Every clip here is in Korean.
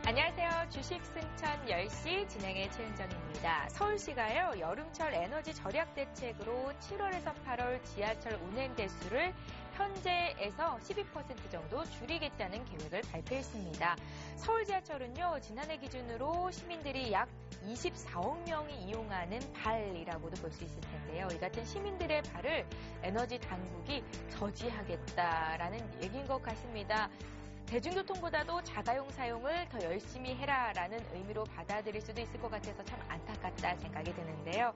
안녕하세요. 주식 승천 10시 진행의 최은정입니다. 서울시가요, 여름철 에너지 절약 대책으로 7월에서 8월 지하철 운행 대수를 현재에서 12% 정도 줄이겠다는 계획을 발표했습니다. 서울 지하철은요, 지난해 기준으로 시민들이 약 24억 명이 이용하는 발이라고도 볼 수 있을 텐데요. 이 같은 시민들의 발을 에너지 당국이 저지하겠다라는 얘기인 것 같습니다. 대중교통보다도 자가용 사용을 더 열심히 해라라는 의미로 받아들일 수도 있을 것 같아서 참 안타깝다 생각이 드는데요.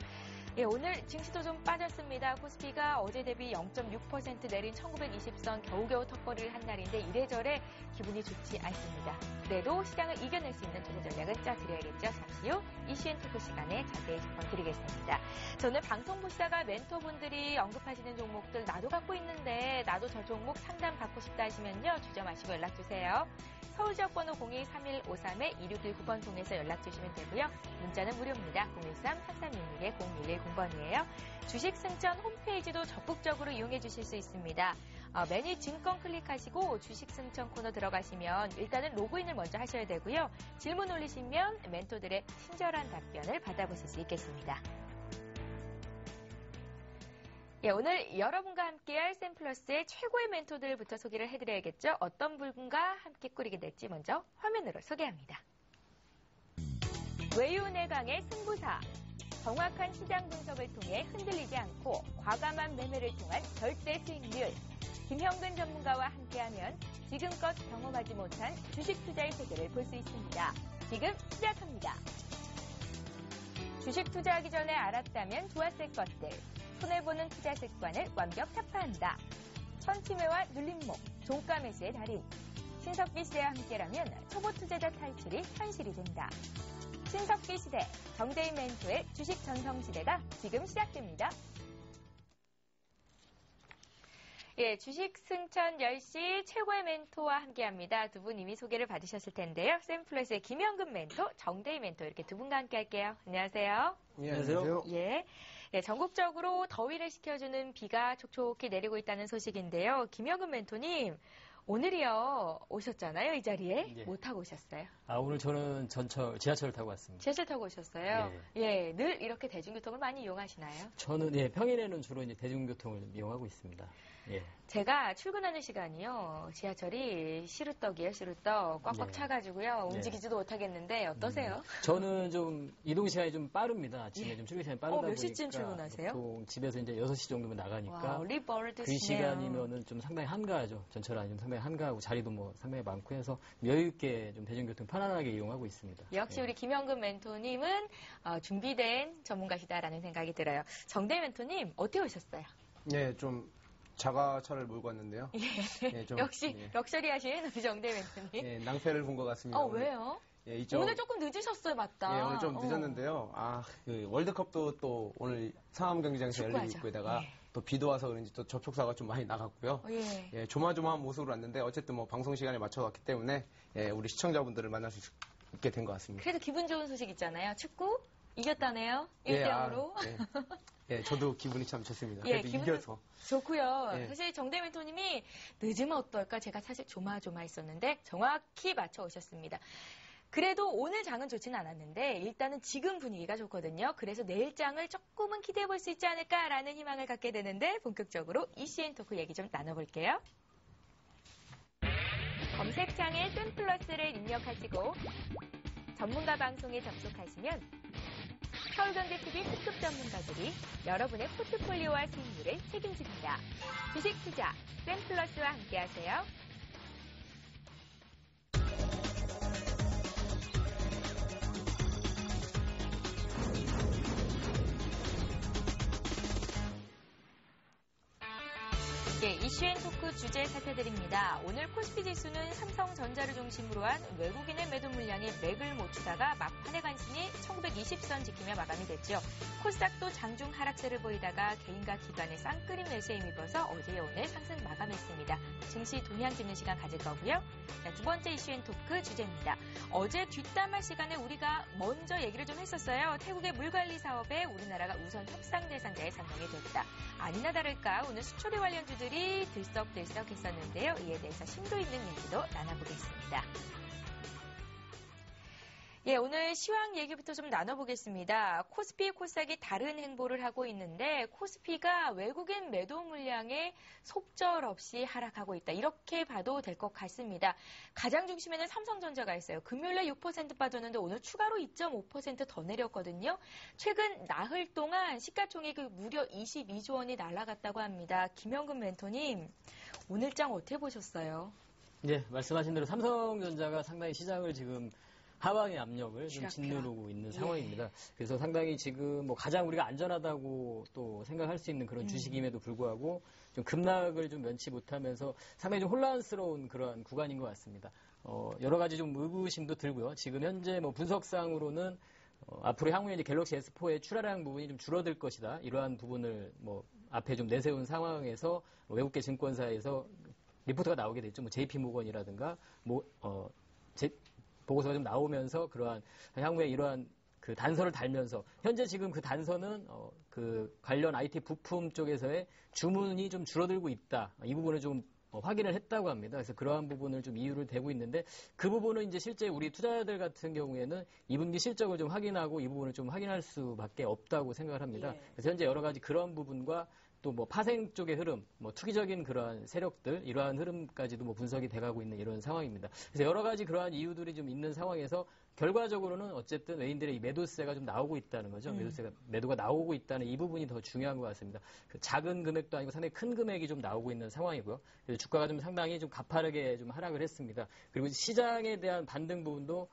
예, 오늘 증시도 좀 빠졌습니다. 코스피가 어제 대비 0.6% 내린 1920선 겨우겨우 턱걸이를 한 날인데 이래저래 기분이 좋지 않습니다. 그래도 시장을 이겨낼 수 있는 투자 전략은 짜드려야겠죠. 잠시 후 이슈앤 토크 시간에 자세히 짚어드리겠습니다. 저는 방송 보시다가 멘토분들이 언급하시는 종목들 나도 갖고 있는데 나도 저 종목 상담 받고 싶다 하시면요. 주저 마시고 연락주세요. 서울지역번호 023153-2619번 통해서 연락주시면 되고요. 문자는 무료입니다. 013-3366-0110번이에요. 주식승천 홈페이지도 적극적으로 이용해 주실 수 있습니다. 메뉴 증권 클릭하시고 주식승천 코너 들어가시면 일단은 로그인을 먼저 하셔야 되고요. 질문 올리시면 멘토들의 친절한 답변을 받아보실 수 있겠습니다. 예, 오늘 여러분과 함께할 샘플러스의 최고의 멘토들부터 소개를 해드려야겠죠. 어떤 분과 함께 꾸리게 될지 먼저 화면으로 소개합니다. 외유내강의 승부사. 정확한 시장 분석을 통해 흔들리지 않고 과감한 매매를 통한 절대 수익률. 김형근 전문가와 함께하면 지금껏 경험하지 못한 주식 투자의 세계를 볼 수 있습니다. 지금 시작합니다. 주식 투자하기 전에 알았다면 좋았을 것들. 손해보는 투자 습관을 완벽 타파한다. 선취매와 눌림목, 종가 매수의 달인. 신석기 시대와 함께라면 초보 투자자 탈출이 현실이 된다. 신석기 시대, 정대인 멘토의 주식 전성시대가 지금 시작됩니다. 예, 주식 승천 10시 최고의 멘토와 함께합니다. 두 분 이미 소개를 받으셨을 텐데요. 샘플러스의 김형근 멘토, 정대인 멘토 이렇게 두 분과 함께 할게요. 안녕하세요. 예, 안녕하세요. 예. 네, 전국적으로 더위를 식혀주는 비가 촉촉히 내리고 있다는 소식인데요. 김형근 멘토님, 오늘이요 오셨잖아요, 이 자리에. 예. 뭐 타고 오셨어요? 오늘 저는 지하철을 타고 왔습니다. 지하철 타고 오셨어요? 예, 늘 이렇게 대중교통을 많이 이용하시나요? 저는 평일에는 주로 이제 대중교통을 이용하고 있습니다. 예. 제가 출근하는 시간이요, 지하철이 시루떡이에요, 시루떡. 꽉꽉 예. 차가지고요, 움직이지도 못하겠는데 어떠세요? 저는 좀 이동 시간이 좀 빠릅니다. 아침에 좀 출근 시간이 빠르다 보니까. 몇 시쯤 출근하세요? 보통 집에서 이제 6시 정도면 나가니까. 와, 리버드 그 시간이면은 좀 상당히 한가하죠. 전철 안이 좀 상당히 한가하고 자리도 뭐 상당히 많고 해서 여유 있게 좀 대중교통 편안하게 이용하고 있습니다. 역시 우리 김형근 멘토님은 준비된 전문가시다라는 생각이 들어요. 정대 멘토님 어떻게 오셨어요? 네, 좀 자가차를 몰고 왔는데요. 예, 좀, 역시 럭셔리 하신 우리 정대 멘토님. 예, 낭패를 본 것 같습니다. 왜요? 예, 오늘 조금 늦으셨어요, 맞다. 예, 오늘 좀 늦었는데요. 그 월드컵도 또 오늘 상암 경기장에서 열리고 있고에다가 또 비도 와서 그런지 또 접촉사가 좀 많이 나갔고요. 예, 조마조마한 모습으로 왔는데 어쨌든 뭐 방송 시간에 맞춰 왔기 때문에 우리 시청자분들을 만날 수 있게 된 것 같습니다. 그래도 기분 좋은 소식 있잖아요. 축구 이겼다네요. 1대0으로. 예, 저도 기분이 참 좋습니다. 그래도 이겨서. 좋고요. 사실 정대 멘토님이 늦으면 어떨까 제가 사실 조마조마했었는데 정확히 맞춰 오셨습니다. 그래도 오늘 장은 좋지는 않았는데 일단은 지금 분위기가 좋거든요. 그래서 내일 장을 조금은 기대해 볼 수 있지 않을까라는 희망을 갖게 되는데 본격적으로 이슈앤 토크 얘기 좀 나눠볼게요. 검색창에 샘플러스를 입력하시고 전문가 방송에 접속하시면 서울경제TV 특급 전문가들이 여러분의 포트폴리오와 수익률을 책임집니다. 주식 투자 샘플러스와 함께하세요. 네, 이슈앤토크 주제 살펴드립니다. 오늘 코스피 지수는 삼성전자를 중심으로 한 외국인의 매도 물량이 맥을 못 추다가 막판에 간신히 1920선 지키며 마감이 됐죠. 코스닥도 장중 하락세를 보이다가 개인과 기관의 쌍끌임 매수에 힘입어서 어제 오늘 상승 마감했습니다. 증시 동향 짚는 시간 가질 거고요. 자, 두 번째 이슈앤토크 주제입니다. 어제 뒷담화 시간에 우리가 먼저 얘기를 좀 했었어요. 태국의 물관리 사업에 우리나라가 우선 협상 대상자에 선정이 됐다. 아니나 다를까 오늘 수출이 관련주들이 들썩들썩 했었는데요. 이에 대해서 심도 있는 얘기도 나눠보겠습니다. 예, 오늘 시황 얘기부터 좀 나눠보겠습니다. 코스피, 코스닥이 다른 행보를 하고 있는데 코스피가 외국인 매도 물량에 속절없이 하락하고 있다. 이렇게 봐도 될 것 같습니다. 가장 중심에는 삼성전자가 있어요. 금요일에 6% 빠졌는데 오늘 추가로 2.5% 더 내렸거든요. 최근 나흘 동안 시가총액이 무려 22조 원이 날아갔다고 합니다. 김영근 멘토님, 오늘장 어떻게 보셨어요? 네, 말씀하신 대로 삼성전자가 상당히 시장을 지금 하방의 압력을 좀 짓누르고 있는 상황입니다. 그래서 상당히 지금 뭐 가장 우리가 안전하다고 또 생각할 수 있는 그런 주식임에도 불구하고 좀 급락을 좀 면치 못하면서 상당히 좀 혼란스러운 그러한 구간인 것 같습니다. 여러 가지 좀 의구심도 들고요. 지금 현재 뭐 분석상으로는 앞으로 향후에 이제 갤럭시 S4의 출하량 부분이 좀 줄어들 것이다. 이러한 부분을 뭐 앞에 좀 내세운 상황에서 외국계 증권사에서 리포트가 나오게 됐죠. 뭐 JP모건이라든가 보고서가 좀 나오면서 그러한 향후에 이러한 그 단서를 달면서 현재 지금 그 단서는 그 관련 IT 부품 쪽에서의 주문이 좀 줄어들고 있다. 이 부분을 좀 확인을 했다고 합니다. 그래서 그러한 부분을 좀 이유를 대고 있는데 그 부분은 이제 실제 우리 투자자들 같은 경우에는 2분기 실적을 좀 확인하고 이 부분을 좀 확인할 수밖에 없다고 생각을 합니다. 그래서 현재 여러 가지 그런 부분과 또 뭐 파생 쪽의 흐름, 뭐 투기적인 그러한 세력들, 이러한 흐름까지도 뭐 분석이 돼가고 있는 이런 상황입니다. 그래서 여러 가지 그러한 이유들이 좀 있는 상황에서 결과적으로는 어쨌든 외인들의 이 매도세가 좀 나오고 있다는 거죠. 매도가 나오고 있다는 이 부분이 더 중요한 것 같습니다. 그 작은 금액도 아니고 상당히 큰 금액이 좀 나오고 있는 상황이고요. 그래서 주가가 좀 상당히 좀 가파르게 좀 하락을 했습니다. 그리고 시장에 대한 반등 부분도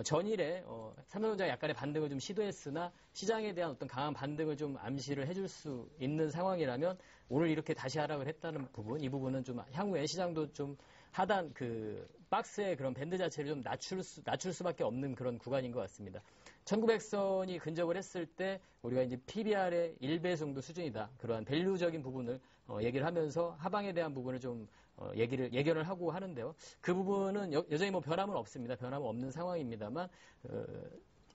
전일에 삼성전자가 약간의 반등을 좀 시도했으나 시장에 대한 어떤 강한 반등을 좀 암시를 해줄 수 있는 상황이라면 오늘 이렇게 다시 하락을 했다는 부분, 이 부분은 좀 향후에 시장도 좀 하단 그 박스의 그런 밴드 자체를 좀 낮출 수밖에 없는 그런 구간인 것 같습니다. 1900선이 근접을 했을 때 우리가 이제 PBR의 1배 정도 수준이다. 그러한 밸류적인 부분을 얘기를 하면서 하방에 대한 부분을 좀 예견을 하고 하는데요. 그 부분은 여전히 뭐 변함은 없습니다. 변함은 없는 상황입니다만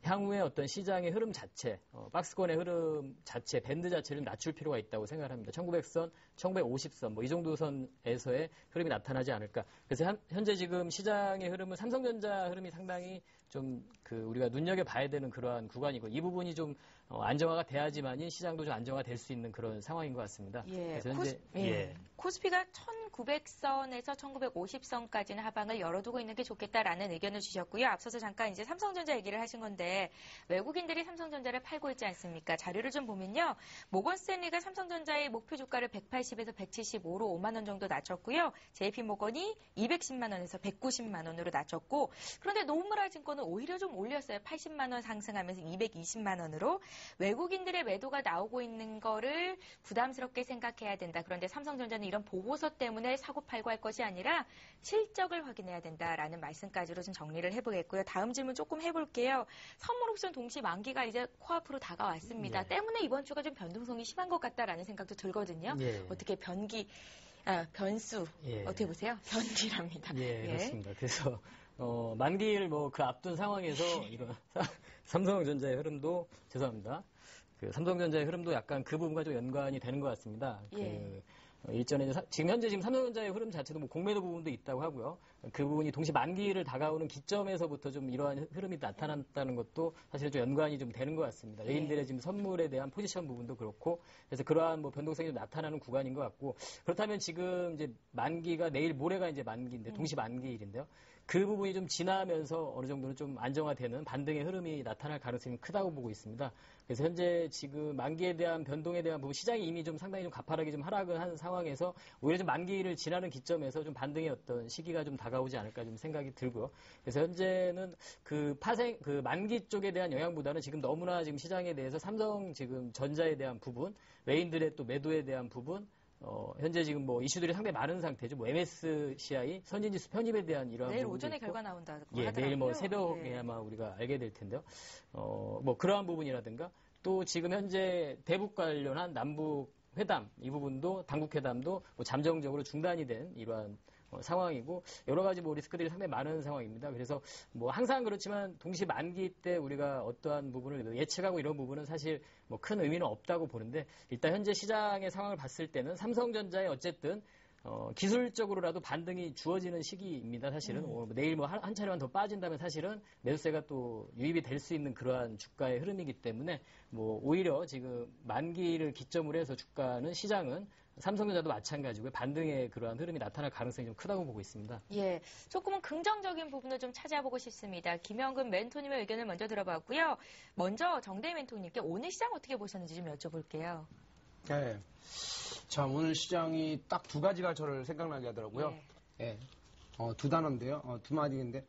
향후에 어떤 시장의 흐름 자체, 박스권의 흐름 자체, 밴드 자체를 낮출 필요가 있다고 생각을 합니다. 1900선, 1950선, 뭐 이 정도 선에서의 흐름이 나타나지 않을까. 그래서 현재 지금 시장의 흐름은 삼성전자 흐름이 상당히 좀 우리가 눈여겨봐야 되는 그러한 구간이고 이 부분이 좀 안정화가 돼야지만이 시장도 좀 안정화 될 수 있는 그런 상황인 것 같습니다. 그래서 현재 코스피가 1900선에서 1950선까지는 하방을 열어두고 있는 게 좋겠다라는 의견을 주셨고요. 앞서서 잠깐 이제 삼성전자 얘기를 하신 건데 외국인들이 삼성전자를 팔고 있지 않습니까? 자료를 좀 보면요. 모건스탠리가 삼성전자의 목표 주가를 180에서 175로 5만 원 정도 낮췄고요. JP모건이 210만 원에서 190만 원으로 낮췄고 그런데 노무라 증권은 오히려 좀 올렸어요. 80만 원 상승하면서 220만 원으로 외국인들의 매도가 나오고 있는 거를 부담스럽게 생각해야 된다. 그런데 삼성전자는 이런 보고서 때문에 사고팔고 할 것이 아니라 실적을 확인해야 된다라는 말씀까지로 좀 정리를 해보겠고요. 다음 질문 조금 해볼게요. 선물 옵션 동시 만기가 이제 코앞으로 다가왔습니다. 때문에 이번 주가 좀 변동성이 심한 것 같다라는 생각도 들거든요. 어떻게 변수 어떻게 보세요? 변기랍니다. 그렇습니다. 그래서 만기를 뭐 그 앞둔 상황에서 이런 삼성전자의 흐름도 죄송합니다. 그 삼성전자의 흐름도 약간 그 부분과 좀 연관이 되는 것 같습니다. 일전에 현재 삼성전자의 흐름 자체도 뭐 공매도 부분도 있다고 하고요. 그 부분이 동시 만기를 다가오는 기점에서부터 좀 이러한 흐름이 나타났다는 것도 사실 좀 연관이 좀 되는 것 같습니다. 외인들의 지금 선물에 대한 포지션 부분도 그렇고 그래서 그러한 뭐 변동성이 좀 나타나는 구간인 것 같고 그렇다면 지금 이제 만기가 내일 모레가 이제 만기인데 동시 만기일인데요. 그 부분이 좀 지나면서 어느 정도는 좀 안정화되는 반등의 흐름이 나타날 가능성이 크다고 보고 있습니다. 그래서 현재 지금 만기에 대한 변동에 대한 부분 시장이 이미 좀 상당히 좀 가파르게 좀 하락을 한 상황에서 오히려 좀 만기를 지나는 기점에서 좀 반등의 어떤 시기가 좀 다가오지 않을까 좀 생각이 들고요. 그래서 현재는 그 만기 쪽에 대한 영향보다는 지금 너무나 지금 시장에 대해서 삼성 지금 전자에 대한 부분, 외인들의 또 매도에 대한 부분, 현재 지금 뭐 이슈들이 상당히 많은 상태죠. 뭐 MSCI 선진지수 편입에 대한 이러한 내일 오전에 결과 나온다고 예, 하더라고요. 내일 뭐 새벽에 예. 아마 우리가 알게 될 텐데요. 뭐 그러한 부분이라든가 또 지금 현재 대북 관련한 남북 회담 이 부분도 당국 회담도 뭐 잠정적으로 중단이 된 이러한 상황이고 여러 가지 뭐 리스크들이 상당히 많은 상황입니다. 그래서 뭐 항상 그렇지만 동시 만기 때 우리가 어떠한 부분을 예측하고 이런 부분은 사실 뭐 큰 의미는 없다고 보는데 일단 현재 시장의 상황을 봤을 때는 삼성전자에 어쨌든 기술적으로라도 반등이 주어지는 시기입니다. 사실은 내일 뭐 한 차례만 더 빠진다면 사실은 매수세가 또 유입이 될 수 있는 그러한 주가의 흐름이기 때문에 뭐 오히려 지금 만기를 기점으로 해서 주가는 시장은 삼성전자도 마찬가지고요. 반등의 그러한 흐름이 나타날 가능성이 좀 크다고 보고 있습니다. 예, 조금은 긍정적인 부분을 좀 찾아보고 싶습니다. 김영근 멘토님의 의견을 먼저 들어봤고요. 먼저 정대희 멘토님께 오늘 시장 어떻게 보셨는지 좀 여쭤볼게요. 네. 자, 오늘 시장이 딱 두 가지가 저를 생각나게 하더라고요. 예. 두 단어인데요. 두 마디인데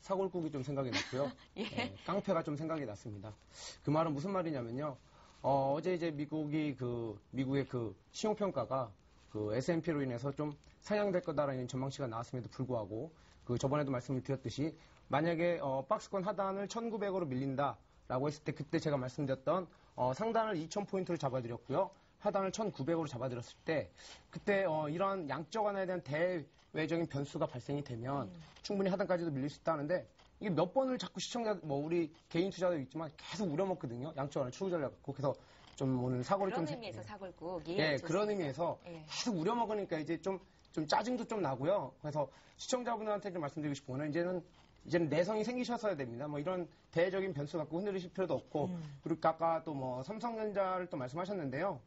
사골국이 좀 생각이 났고요. 예. 깡패가 좀 생각이 났습니다. 그 말은 무슨 말이냐면요. 어제 이제 미국의 그 신용평가가 그 S&P로 인해서 좀 상향될 거다라는 전망치가 나왔음에도 불구하고 그 저번에도 말씀을 드렸듯이 만약에 박스권 하단을 1900으로 밀린다라고 했을 때 그때 제가 말씀드렸던 상단을 2000포인트로 잡아드렸고요. 하단을 1900으로 잡아드렸을 때 그때 이러한 양적 완화에 대한 대외적인 변수가 발생이 되면 충분히 하단까지도 밀릴 수 있다는데 이게 몇 번을 자꾸 시청자, 우리 개인 투자도 있지만 계속 우려먹거든요. 양적 완화 추구 전략 갖고. 그래서 좀 오늘 사고를 그런 의미에서 사골국. 예, 그런 의미에서 계속 우려먹으니까 이제 좀 짜증도 좀 나고요. 그래서 시청자분들한테 좀 말씀드리고 싶은 거는 이제는 내성이 생기셨어야 됩니다. 뭐 이런 대외적인 변수 갖고 흔들리실 필요도 없고. 그리고 아까 또 뭐 삼성전자를 또 말씀하셨는데요.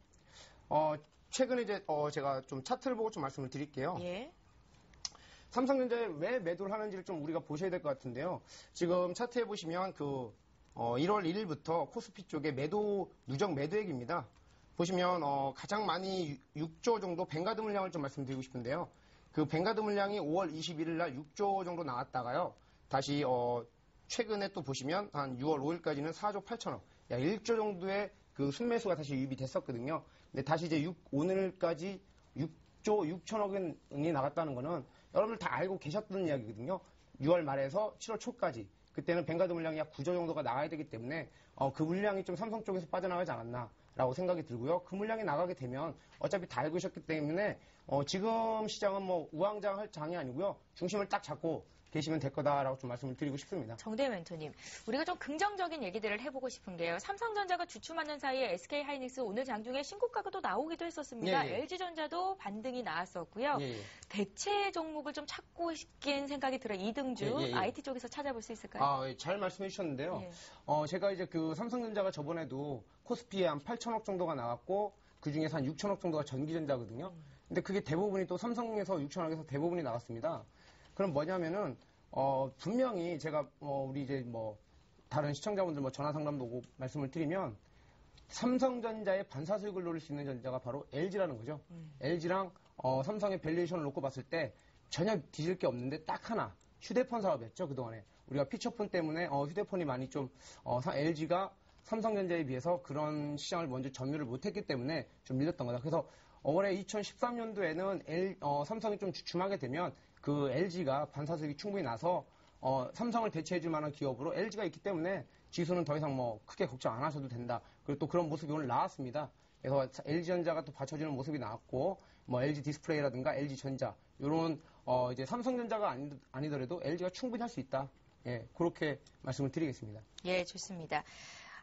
최근에 이제 제가 좀 차트를 보고 좀 말씀을 드릴게요. 예. 삼성전자에 왜 매도를 하는지를 좀 우리가 보셔야 될 것 같은데요. 지금 차트에 보시면 1월 1일부터 코스피 쪽에 누적 매도액입니다. 보시면 가장 많이 6조 정도 뱅가드 물량을 좀 말씀드리고 싶은데요. 그 뱅가드 물량이 5월 21일 날 6조 정도 나왔다가요. 다시 최근에 또 보시면 한 6월 5일까지는 4조 8천억, 약 1조 정도의 그 순매수가 다시 유입이 됐었거든요. 근데 다시 이제 오늘까지 6조 6천억 원이 나갔다는 거는 여러분들 다 알고 계셨던 이야기거든요. 6월 말에서 7월 초까지. 그때는 뱅가드 물량이 약 9조 정도가 나가야 되기 때문에 그 물량이 좀 삼성 쪽에서 빠져나가지 않았나라고 생각이 들고요. 그 물량이 나가게 되면 어차피 다 알고 계셨기 때문에 지금 시장은 뭐 우왕좌왕할 장이 아니고요. 중심을 딱 잡고 계시면 될 거다라고 좀 말씀을 드리고 싶습니다. 정대희 멘토님, 우리가 좀 긍정적인 얘기들을 해보고 싶은 게요. 삼성전자가 주춤하는 사이에 SK하이닉스 오늘 장중에 신고가가 또 나오기도 했었습니다. 예. LG전자도 반등이 나왔었고요. 예. 대체 종목을 좀 찾고 싶긴 생각이 들어요. 이등주 예. IT 쪽에서 찾아볼 수 있을까요? 예, 잘 말씀해 주셨는데요. 제가 이제 그 삼성전자가 저번에도 코스피에 한 8천억 정도가 나왔고 그 중에서 한 6천억 정도가 전기전자거든요. 근데 그게 대부분이 또 삼성에서 6천억에서 대부분이 나갔습니다. 그럼 뭐냐면은 분명히 제가 우리 이제 다른 시청자분들 전화 상담도 오고 말씀을 드리면 삼성전자의 반사수익을 노릴 수 있는 전자가 바로 LG라는 거죠. LG랑 삼성의 밸류에이션을 놓고 봤을 때 전혀 뒤질 게 없는데 딱 하나 휴대폰 사업이었죠. 그동안에 우리가 피처폰 때문에 휴대폰이 많이 좀 LG가 삼성전자에 비해서 그런 시장을 먼저 점유를 못했기 때문에 좀 밀렸던 거다. 그래서 올해 2013년도에는 삼성이 좀 주춤하게 되면 그 LG가 반사수익이 충분히 나서 삼성을 대체해줄 만한 기업으로 LG가 있기 때문에 지수는 더 이상 크게 걱정 안 하셔도 된다. 그리고 또 그런 모습이 오늘 나왔습니다. 그래서 LG전자가 또 받쳐주는 모습이 나왔고 LG 디스플레이라든가 LG전자 이런 이제 삼성전자가 아니더라도 LG가 충분히 할 수 있다. 예, 그렇게 말씀을 드리겠습니다. 예, 좋습니다.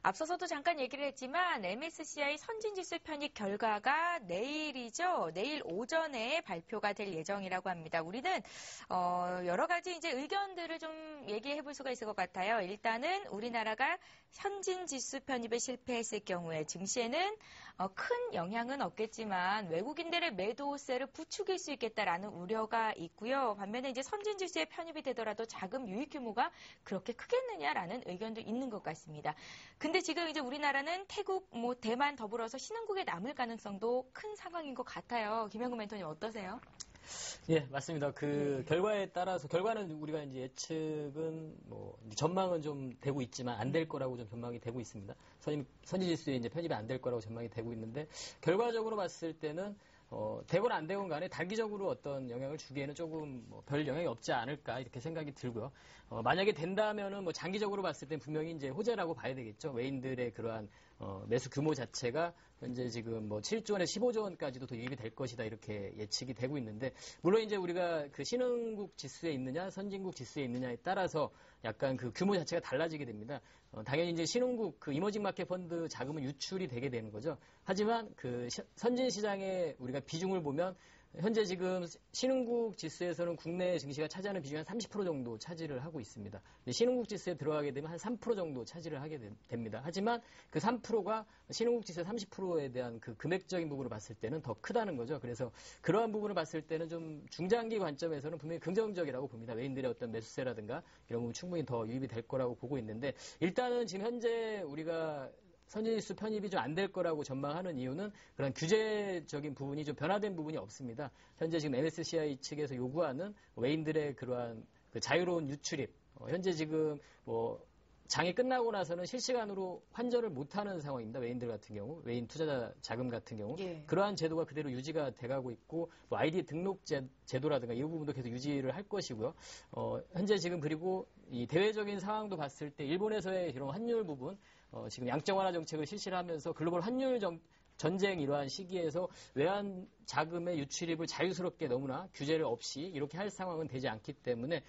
앞서서도 잠깐 얘기를 했지만 MSCI 선진지수 편입 결과가 내일이죠. 내일 오전에 발표가 될 예정이라고 합니다. 우리는 여러 가지 이제 의견들을 좀 얘기해 볼 수가 있을 것 같아요. 일단은 우리나라가 선진지수 편입에 실패했을 경우에 증시에는 큰 영향은 없겠지만 외국인들의 매도세를 부추길 수 있겠다라는 우려가 있고요. 반면에 이제 선진지수에 편입이 되더라도 자금 유입 규모가 그렇게 크겠느냐라는 의견도 있는 것 같습니다. 근데 지금 이제 우리나라는 태국, 대만 더불어서 신흥국에 남을 가능성도 큰 상황인 것 같아요. 김영근 멘토님 어떠세요? 예, 맞습니다. 그 결과에 따라서 결과는 우리가 이제 예측은 뭐 전망은 좀 되고 있지만 안 될 거라고 좀 전망이 되고 있습니다. 선진지수에 이제 편입이 안 될 거라고 전망이 되고 있는데 결과적으로 봤을 때는 되건 안 되건 간에 단기적으로 어떤 영향을 주기에는 조금 별 영향이 없지 않을까 이렇게 생각이 들고요. 만약에 된다면은 뭐 장기적으로 봤을 땐 분명히 이제 호재라고 봐야 되겠죠. 외인들의 그러한 매수 규모 자체가 현재 지금 뭐 7조 원에서 15조 원까지도 더 유입이 될 것이다 이렇게 예측이 되고 있는데 물론 이제 우리가 그 신흥국 지수에 있느냐 선진국 지수에 있느냐에 따라서 약간 그 규모 자체가 달라지게 됩니다. 당연히 이제 신흥국 그 이머징 마켓 펀드 자금은 유출이 되게 되는 거죠. 하지만 그 선진 시장의 우리가 비중을 보면 현재 지금 신흥국 지수에서는 국내 증시가 차지하는 비중이 한 30% 정도 차지를 하고 있습니다. 신흥국 지수에 들어가게 되면 한 3% 정도 차지를 하게 됩니다. 하지만 그 3%가 신흥국 지수의 30%에 대한 그 금액적인 부분을 봤을 때는 더 크다는 거죠. 그래서 그러한 부분을 봤을 때는 좀 중장기 관점에서는 분명히 긍정적이라고 봅니다. 외인들의 어떤 매수세라든가 이런 부분 충분히 더 유입이 될 거라고 보고 있는데 일단은 지금 현재 우리가 선진지수 편입이 좀 안 될 거라고 전망하는 이유는 그런 규제적인 부분이 좀 변화된 부분이 없습니다. 현재 지금 MSCI 측에서 요구하는 외인들의 그러한 그 자유로운 유출입, 현재 지금 뭐 장이 끝나고 나서는 실시간으로 환전을 못하는 상황입니다. 외인들 같은 경우, 외인 투자자 자금 같은 경우 예. 그러한 제도가 그대로 유지가 돼가고 있고 뭐 아이디 등록 제도라든가 이 부분도 계속 유지를 할 것이고요. 현재 지금 그리고 이 대외적인 상황도 봤을 때 일본에서의 이런 환율 부분 지금 양적 완화 정책을 실시를 하면서 글로벌 환율 전쟁 이러한 시기에서 외환 자금의 유출입을 자유스럽게 너무나 규제를 없이 이렇게 할 상황은 되지 않기 때문에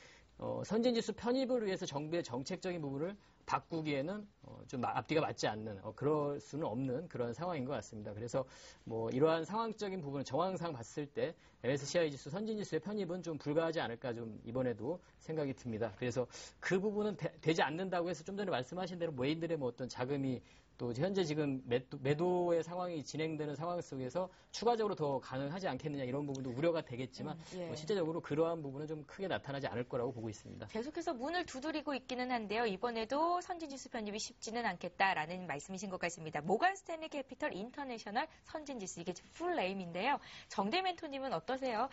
선진지수 편입을 위해서 정부의 정책적인 부분을 바꾸기에는 좀 앞뒤가 맞지 않는 그럴 수는 없는 그런 상황인 것 같습니다. 그래서 뭐 이러한 상황적인 부분을 정황상 봤을 때 MSCI 지수 선진지수의 편입은 좀 불가하지 않을까 좀 이번에도 생각이 듭니다. 그래서 그 부분은 되지 않는다고 해서 좀 전에 말씀하신 대로 외인들의 뭐 어떤 자금이 또 현재 지금 매도의 상황이 진행되는 상황 속에서 추가적으로 더 가능하지 않겠느냐 이런 부분도 우려가 되겠지만 예. 실제적으로 그러한 부분은 좀 크게 나타나지 않을 거라고 보고 있습니다. 계속해서 문을 두드리고 있기는 한데요. 이번에도 선진지수 편입이 쉽지는 않겠다라는 말씀이신 것 같습니다. 모건 스탠리 캐피털 인터내셔널 선진지수 이게 풀 네임인데요. 정대 멘토님은 어떠세요?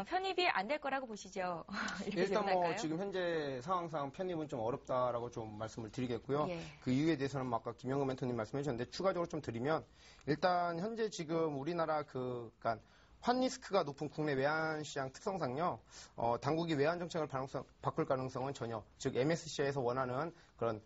편입이 안 될 거라고 보시죠? 일단 뭐 지금 현재 상황상 편입은 좀 어렵다라고 좀 말씀을 드리겠고요. 예. 그 이유에 대해서는 아까 김영근 멘토님 말씀해 주셨는데 추가적으로 좀 드리면 일단 현재 지금 우리나라 그러니까 환리스크가 높은 국내 외환시장 특성상요, 당국이 외환 정책을 바꿀 가능성은 전혀, 즉 MSCI에서 원하는 그런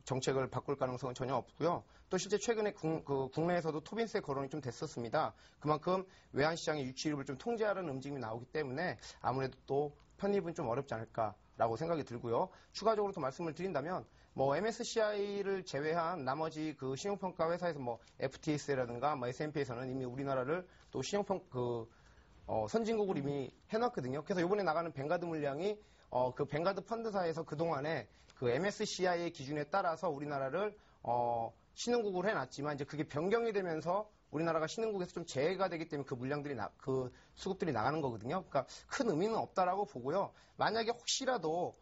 정책을 바꿀 가능성은 전혀 없고요. 또 실제 최근에 국내에서도 토빈세 거론이 좀 됐었습니다. 그만큼 외환시장의 유출입을 좀 통제하려는 움직임이 나오기 때문에 아무래도 또 편입은 좀 어렵지 않을까라고 생각이 들고요. 추가적으로 더 말씀을 드린다면 뭐 MSCI를 제외한 나머지 그 신용평가 회사에서 뭐 FTS라든가 뭐 S&P에서는 이미 우리나라를 또 선진국으로 이미 해놨거든요. 그래서 이번에 나가는 뱅가드 물량이 그 뱅가드 펀드사에서 그동안에 그 MSCI의 기준에 따라서 우리나라를 신흥국으로 해놨지만 이제 그게 변경이 되면서 우리나라가 신흥국에서 좀 제외가 되기 때문에 그 물량들이 그 수급들이 나가는 거거든요. 그러니까 큰 의미는 없다라고 보고요. 만약에 혹시라도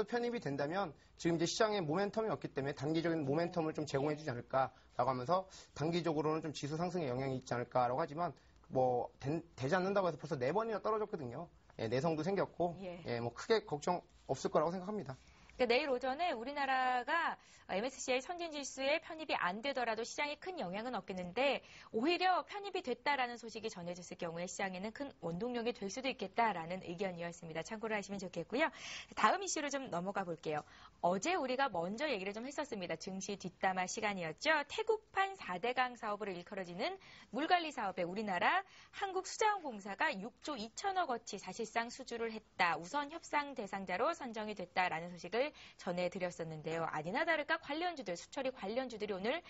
편입이 된다면 지금 이제 시장에 모멘텀이 없기 때문에 단기적인 모멘텀을 좀 제공해주지 않을까라고 하면서 단기적으로는 좀 지수 상승에 영향이 있지 않을까라고 하지만 뭐 되지 않는다고 해서 벌써 4번이나 떨어졌거든요. 예, 내성도 생겼고 뭐 크게 걱정 없을 거라고 생각합니다. 그러니까 내일 오전에 우리나라가 MSCI 선진지수에 편입이 안 되더라도 시장에 큰 영향은 없겠는데 오히려 편입이 됐다라는 소식이 전해졌을 경우에 시장에는 큰 원동력이 될 수도 있겠다라는 의견이었습니다. 참고를 하시면 좋겠고요. 다음 이슈로 좀 넘어가 볼게요. 어제 우리가 먼저 얘기를 좀 했었습니다. 증시 뒷담화 시간이었죠. 태국판 4대강 사업으로 일컬어지는 물관리 사업에 우리나라 한국수자원공사가 6조 2천억 어치 사실상 수주를 했다. 우선 협상 대상자로 선정이 됐다라는 소식을 전해드렸었는데요. 아니나 다를까 관련주들, 수처리 관련주들이 오늘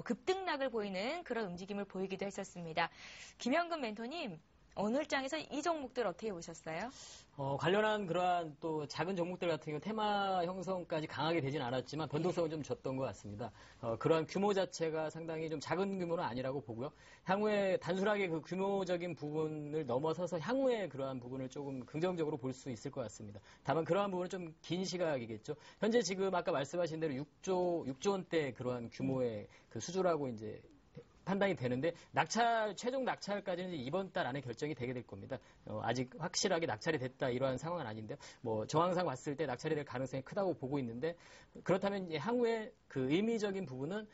급등락을 보이는 그런 움직임을 보이기도 했었습니다. 김영근 멘토님, 오늘장에서 이 종목들 어떻게 보셨어요? 관련한 그러한 또 작은 종목들 같은 경우 테마 형성까지 강하게 되진 않았지만 변동성은 좀 줬던 것 같습니다. 그러한 규모 자체가 상당히 좀 작은 규모는 아니라고 보고요. 향후에 단순하게 그 규모적인 부분을 넘어서서 향후에 그러한 부분을 조금 긍정적으로 볼 수 있을 것 같습니다. 다만 그러한 부분은 좀 긴 시각이겠죠. 현재 지금 아까 말씀하신 대로 6조 원대 그러한 규모의 그 수주라고 이제 판단이 되는데 최종 낙찰까지는 이번 달 안에 결정이 되게 될 겁니다. 아직 확실하게 낙찰이 됐다 이러한 상황은 아닌데 뭐 정황상 봤을 때 낙찰이 될 가능성이 크다고 보고 있는데 그렇다면 향후에 그 의미적인 부분은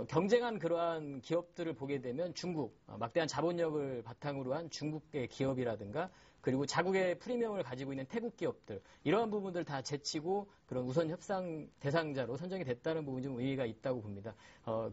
경쟁한 그러한 기업들을 보게 되면 중국, 막대한 자본력을 바탕으로 한 중국의 기업이라든가 그리고 자국의 프리미엄을 가지고 있는 태국 기업들 이러한 부분들 다 제치고 그런 우선 협상 대상자로 선정이 됐다는 부분이 좀 의미가 있다고 봅니다.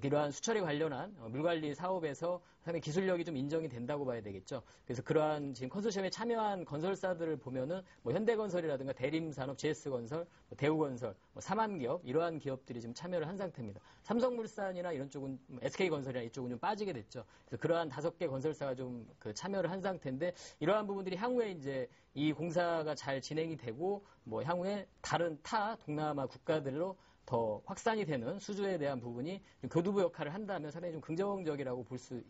이러한 수처리 관련한 물관리 사업에서 상당히 기술력이 좀 인정이 된다고 봐야 되겠죠. 그래서 그러한 지금 컨소시엄에 참여한 건설사들을 보면은 뭐 현대건설이라든가 대림산업, GS건설, 대우건설, 삼한기업 이러한 기업들이 지금 참여를 한 상태입니다. 삼성물산이나 이런 쪽은 SK건설이나 이쪽은 좀 빠지게 됐죠. 그래서 그러한 5개 건설사가 좀 그 참여를 한 상태인데 이러한 부분들이 향후에 이제 이 공사가 잘 진행이 되고 뭐 향후에 다른 동남아 국가들로 더 확산이 되는 수주에 대한 부분이 교두보 역할을 한다면 상당히 좀 긍정적이라고 볼 수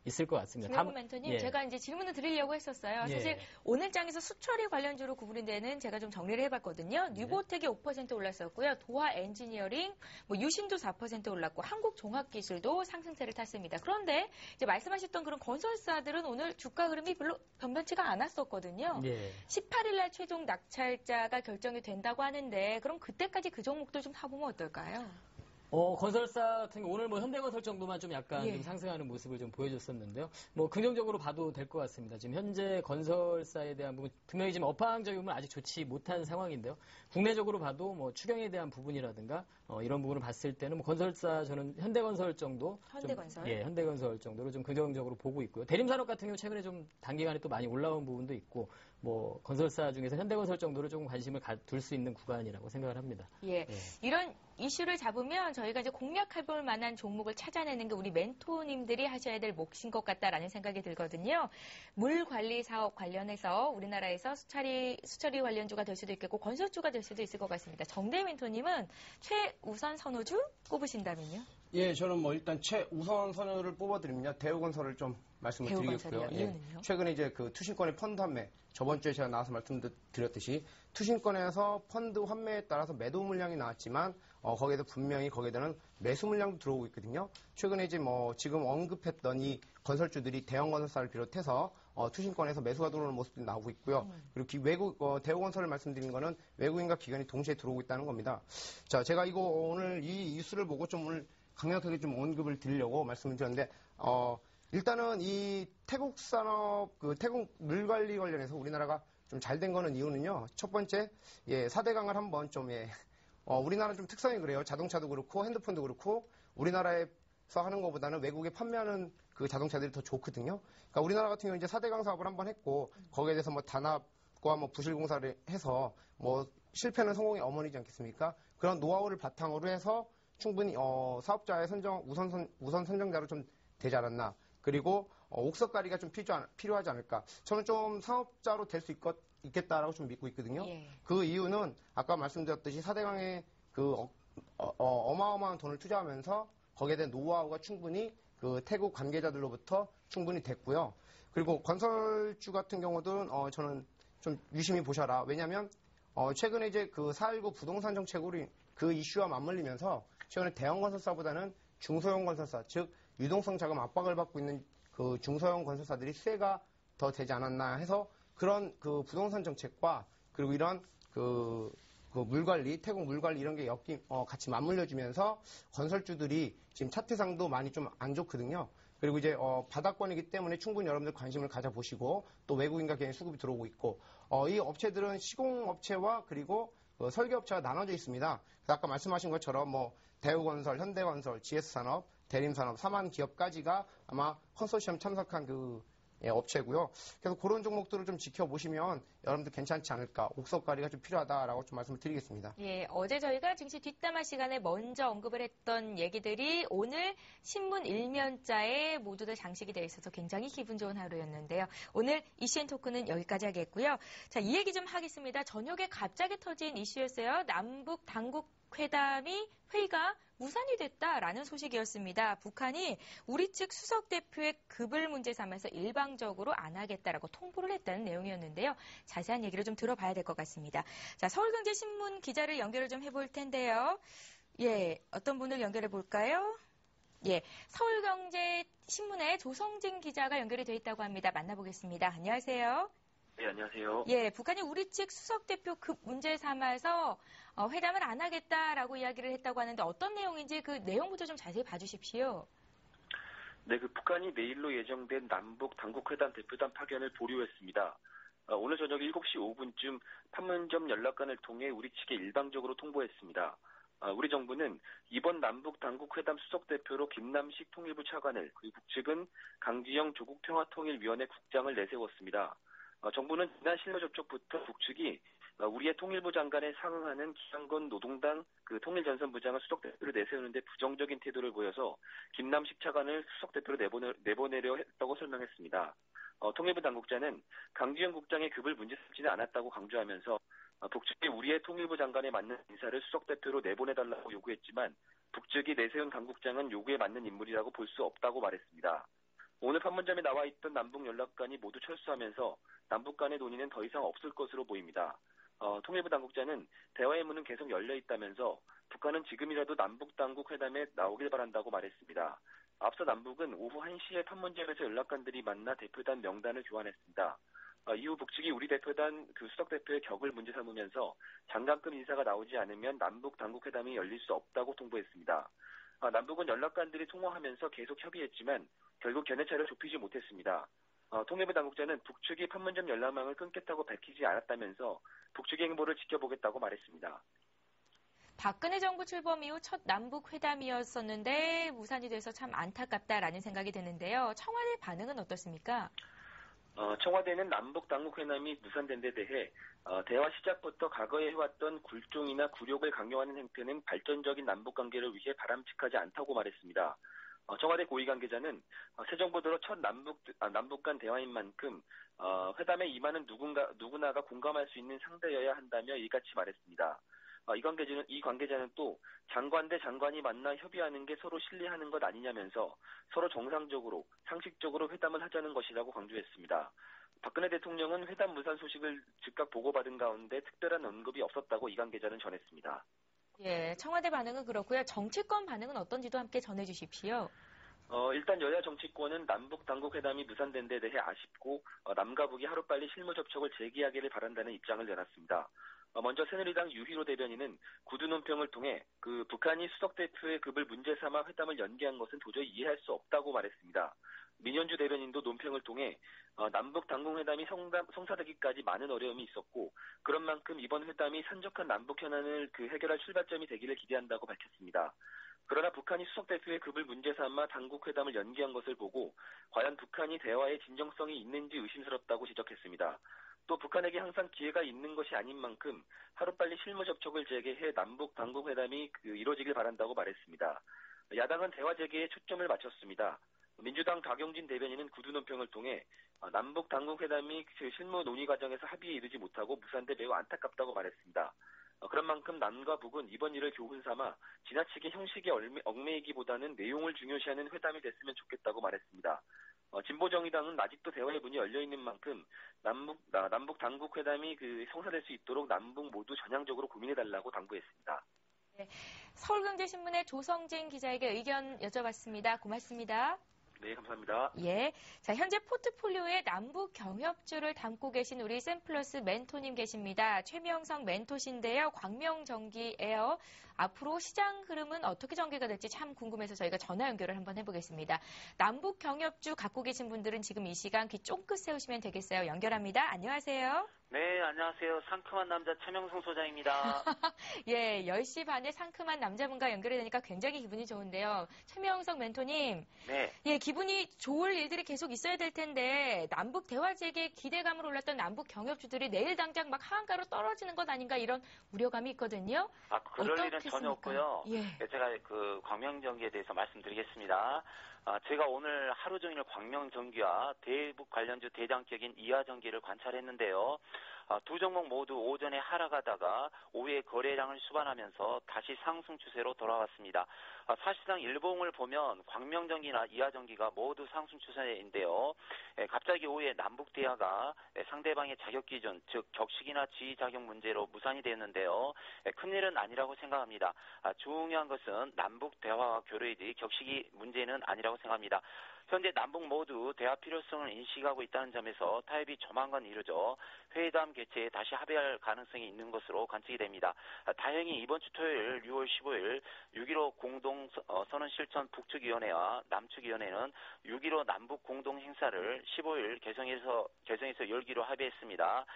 있을 것 같습니다. 김영훈 멘토님, 제가 이제 질문을 드리려고 했었어요. 사실 오늘 장에서 수처리 관련주로 구분이 되는 제가 좀 정리를 해봤거든요. 뉴보텍이 5% 올랐었고요. 도하 엔지니어링, 뭐 유심도 4% 올랐고 한국종합기술도 상승세를 탔습니다. 그런데 이제 말씀하셨던 그런 건설사들은 오늘 주가 흐름이 별로 변변치가 않았었거든요. 18일 날 최종 낙찰자가 결정이 된다고 하는데 그럼 그때까지 그 종목들 좀 타보면 어떨까요? 건설사 같은 경우 오늘 뭐 현대건설 정도만 좀 약간 좀 상승하는 모습을 좀 보여줬었는데요. 뭐 긍정적으로 봐도 될 것 같습니다. 지금 현재 건설사에 대한 부분 분명히 지금 업황적인 부분은 아직 좋지 못한 상황인데요. 국내적으로 봐도 뭐 추경에 대한 부분이라든가 이런 부분을 봤을 때는 뭐 건설사 저는 현대건설 정도 현대건설 정도로 좀 긍정적으로 보고 있고요. 대림산업 같은 경우 최근에 좀 단기간에 또 많이 올라온 부분도 있고 뭐 건설사 중에서 현대건설 정도로 조금 관심을 둘 수 있는 구간이라고 생각을 합니다. 이런 이슈를 잡으면 저희가 이제 공략해볼 만한 종목을 찾아내는 게 우리 멘토님들이 하셔야 될 몫인 것 같다라는 생각이 들거든요. 물 관리 사업 관련해서 우리나라에서 수처리 관련주가 될 수도 있겠고 건설주가 될 수도 있을 것 같습니다. 정대 멘토님은 최우선 선호주 꼽으신다면요? 저는 뭐 일단 최우선 선호를 뽑아드리면 대우건설을 좀 말씀을 드리겠고요. 최근에 이제 그 투신권의 펀드 환매, 저번 주에 제가 나와서 말씀드렸듯이 투신권에서 펀드 환매에 따라서 매도 물량이 나왔지만 거기에도 분명히 거기에는 매수 물량도 들어오고 있거든요. 최근에 이제 뭐 지금 언급했던 이 건설주들이 대형 건설사를 비롯해서 투신권에서 매수가 들어오는 모습들이 나오고 있고요. 그리고 대우건설을 말씀드린 거는 외국인과 기관이 동시에 들어오고 있다는 겁니다. 자, 제가 이거 오늘 이 뉴스를 보고 좀 오늘 강력하게 좀 언급을 드리려고 말씀을 드렸는데 일단은 이 태국 산업, 태국 물 관리 관련해서 우리나라가 좀 잘 된 거는 이유는요. 첫 번째, 4대강을 한번 좀, 우리나라는 좀 특성이 그래요. 자동차도 그렇고 핸드폰도 그렇고 우리나라에서 하는 것보다는 외국에 판매하는 그 자동차들이 더 좋거든요. 그러니까 우리나라 같은 경우는 이제 4대강 사업을 한번 했고 거기에 대해서 뭐 단합과 뭐 부실 공사를 해서 뭐 실패는 성공의 어머니지 않겠습니까? 그런 노하우를 바탕으로 해서 충분히 사업자의 우선 선정자로 좀 되지 않았나. 그리고 옥석가리가 좀 필요하지 않을까. 저는 좀 사업자로 될 수 있겠다라고 좀 믿고 있거든요. 그 이유는 아까 말씀드렸듯이 4대강에 어마어마한 돈을 투자하면서 거기에 대한 노하우가 충분히 그 태국 관계자들로부터 충분히 됐고요. 그리고 건설주 같은 경우도 저는 좀 유심히 보셔라. 왜냐하면 최근에 이제 그 4.19 부동산 정책으로 그 이슈와 맞물리면서 최근에 대형 건설사보다는 중소형 건설사, 즉 유동성 자금 압박을 받고 있는 그 중소형 건설사들이 수혜가 더 되지 않았나 해서 그런 그 부동산 정책과 그리고 이런 그 물관리, 태국 물관리 이런 게 같이 맞물려주면서 건설주들이 지금 차트상도 많이 좀 안 좋거든요. 그리고 이제 바닥권이기 때문에 충분히 여러분들 관심을 가져보시고 또 외국인과 개인 수급이 들어오고 있고 이 업체들은 시공업체와 그리고 설계업체가 나눠져 있습니다. 그래서 아까 말씀하신 것처럼 뭐 대우건설, 현대건설, GS산업, 대림산업, 삼한기업까지가 아마 컨소시엄 참석한 업체고요. 그래서 그런 종목들을 좀 지켜보시면 여러분들 괜찮지 않을까. 옥석가리가 좀 필요하다라고 좀 말씀을 드리겠습니다. 어제 저희가 증시 뒷담화 시간에 먼저 언급을 했던 얘기들이 오늘 신문 1면자에 모두 다 장식이 되어 있어서 굉장히 기분 좋은 하루였는데요. 오늘 이슈앤토크는 여기까지 하겠고요. 자, 이 얘기 좀 하겠습니다. 저녁에 갑자기 터진 이슈였어요. 남북 당국 회의가 무산이 됐다라는 소식이었습니다. 북한이 우리 측 수석 대표의 급을 문제 삼아서 일방적으로 안 하겠다라고 통보를 했다는 내용이었는데요. 자세한 얘기를 좀 들어봐야 될 것 같습니다. 자, 서울경제신문 기자를 연결을 좀 해볼 텐데요. 어떤 분을 연결해 볼까요? 예, 서울경제신문의 조성진 기자가 연결이 돼 있다고 합니다. 만나보겠습니다. 안녕하세요. 네, 안녕하세요. 예, 북한이 우리 측 수석 대표 급 문제 삼아서 회담을 안 하겠다라고 이야기를 했다고 하는데 어떤 내용인지 그 내용부터 좀 자세히 봐주십시오. 네, 북한이 내일로 예정된 남북 당국회담 대표단 파견을 보류했습니다. 오늘 저녁 7시 5분쯤 판문점 연락관을 통해 우리 측에 일방적으로 통보했습니다. 우리 정부는 이번 남북 당국회담 수석 대표로 김남식 통일부 차관을, 그리고 북측은 강지영 조국평화통일위원회 국장을 내세웠습니다. 정부는 지난 실무 접촉부터 북측이 우리의 통일부 장관에 상응하는 기상권 노동당 통일전선부장을 수석 대표로 내세우는데 부정적인 태도를 보여서 김남식 차관을 수석 대표로 내보내려 했다고 설명했습니다. 통일부 당국자는 강지영 국장의 급을 문제 삼지는 않았다고 강조하면서 북측이 우리의 통일부 장관에 맞는 인사를 수석 대표로 내보내달라고 요구했지만 북측이 내세운 당국장은 요구에 맞는 인물이라고 볼 수 없다고 말했습니다. 오늘 판문점에 나와 있던 남북 연락관이 모두 철수하면서 남북 간의 논의는 더 이상 없을 것으로 보입니다. 통일부 당국자는 대화의 문은 계속 열려 있다면서 북한은 지금이라도 남북 당국 회담에 나오길 바란다고 말했습니다. 앞서 남북은 오후 1시에 판문점에서 연락관들이 만나 대표단 명단을 교환했습니다. 이후 북측이 우리 대표단 수석 대표의 격을 문제 삼으면서 장관급 인사가 나오지 않으면 남북 당국 회담이 열릴 수 없다고 통보했습니다. 남북은 연락관들이 통화하면서 계속 협의했지만 결국 견해차를 좁히지 못했습니다. 통일부 당국자는 북측이 판문점 연락망을 끊겠다고 밝히지 않았다면서 북측의 행보를 지켜보겠다고 말했습니다. 박근혜 정부 출범 이후 첫 남북 회담이었었는데 무산이 돼서 참 안타깝다라는 생각이 드는데요. 청와대 반응은 어떻습니까? 청와대는 남북 당국 회담이 무산된 데 대해 대화 시작부터 과거에 해왔던 굴종이나 굴욕을 강요하는 행태는 발전적인 남북 관계를 위해 바람직하지 않다고 말했습니다. 청와대 고위 관계자는 새 정부 들어 첫 남북 간 대화인 만큼 회담에 임하는 누구나가 공감할 수 있는 상대여야 한다며 이같이 말했습니다. 이 관계자는 또 장관 대 장관이 만나 협의하는 게 서로 신뢰하는 것 아니냐면서 서로 정상적으로 상식적으로 회담을 하자는 것이라고 강조했습니다. 박근혜 대통령은 회담 무산 소식을 즉각 보고받은 가운데 특별한 언급이 없었다고 이 관계자는 전했습니다. 예, 청와대 반응은 그렇고요. 정치권 반응은 어떤지도 함께 전해주십시오. 일단 여야 정치권은 남북 당국 회담이 무산된 데 대해 아쉽고 남과 북이 하루빨리 실무 접촉을 재개하기를 바란다는 입장을 내놨습니다. 먼저 새누리당 유희로 대변인은 구두 논평을 통해 북한이 수석 대표의 급을 문제 삼아 회담을 연기한 것은 도저히 이해할 수 없다고 말했습니다. 민현주 대변인도 논평을 통해 남북 당국 회담이 성사되기까지 많은 어려움이 있었고 그런 만큼 이번 회담이 산적한 남북 현안을 해결할 출발점이 되기를 기대한다고 밝혔습니다. 그러나 북한이 수석 대표의 급을 문제 삼아 당국 회담을 연기한 것을 보고 과연 북한이 대화에 진정성이 있는지 의심스럽다고 지적했습니다. 또 북한에게 항상 기회가 있는 것이 아닌 만큼 하루빨리 실무 접촉을 재개해 남북 당국 회담이 이루어지길 바란다고 말했습니다. 야당은 대화 재개에 초점을 맞췄습니다. 민주당 박용진 대변인은 구두 논평을 통해 남북 당국 회담이 실무 논의 과정에서 합의에 이르지 못하고 무산돼 매우 안타깝다고 말했습니다. 그런 만큼 남과 북은 이번 일을 교훈 삼아 지나치게 형식에 얽매이기보다는 내용을 중요시하는 회담이 됐으면 좋겠다고 말했습니다. 진보정의당은 아직도 대화의 문이 열려있는 만큼 남북 당국 회담이 성사될 수 있도록 남북 모두 전향적으로 고민해달라고 당부했습니다. 네, 서울경제신문의 조성진 기자에게 의견 여쭤봤습니다. 고맙습니다. 네, 감사합니다. 예. 자, 현재 포트폴리오에 남북 경협주를 담고 계신 우리 샘플러스 멘토님 계십니다. 최명성 멘토신데요. 광명전기에요. 앞으로 시장 흐름은 어떻게 전개가 될지 참 궁금해서 저희가 전화 연결을 한번 해보겠습니다. 남북 경협주 갖고 계신 분들은 지금 이 시간 귀 쫑긋 세우시면 되겠어요. 연결합니다. 안녕하세요. 네, 안녕하세요. 상큼한 남자 최명성 소장입니다. 예, 10시 반에 상큼한 남자분과 연결이 되니까 굉장히 기분이 좋은데요. 최명성 멘토님. 네. 예, 기분이 좋을 일들이 계속 있어야 될 텐데 남북 대화 재개에 기대감을 올렸던 남북 경협주들이 내일 당장 막 하한가로 떨어지는 것 아닌가 이런 우려감이 있거든요. 그럴 일은 전혀 없고요. 예. 제가 광명전기에 대해서 말씀드리겠습니다. 제가 오늘 하루 종일 광명전기와 대북 관련주 대장격인 이하전기를 관찰했는데요. 두 종목 모두 오전에 하락하다가 오후에 거래량을 수반하면서 다시 상승 추세로 돌아왔습니다. 사실상 일봉을 보면 광명전기나 이하전기가 모두 상승 추세인데요. 갑자기 오후에 남북대화가 상대방의 자격기준, 즉 격식이나 지휘자격 문제로 무산이 되었는데요. 큰일은 아니라고 생각합니다. 중요한 것은 남북대화와 교류이지 격식이 문제는 아니라고 생각합니다. 현재 남북 모두 대화 필요성을 인식하고 있다는 점에서 타협이 조만간 이루어져 회담 개최에 다시 합의할 가능성이 있는 것으로 관측이 됩니다. 다행히 이번 주 토요일 6월 15일 6.15 공동 선언 실천 북측위원회와 남측위원회는 6.15 남북 공동 행사를 15일 개성에서 열기로 합의했습니다.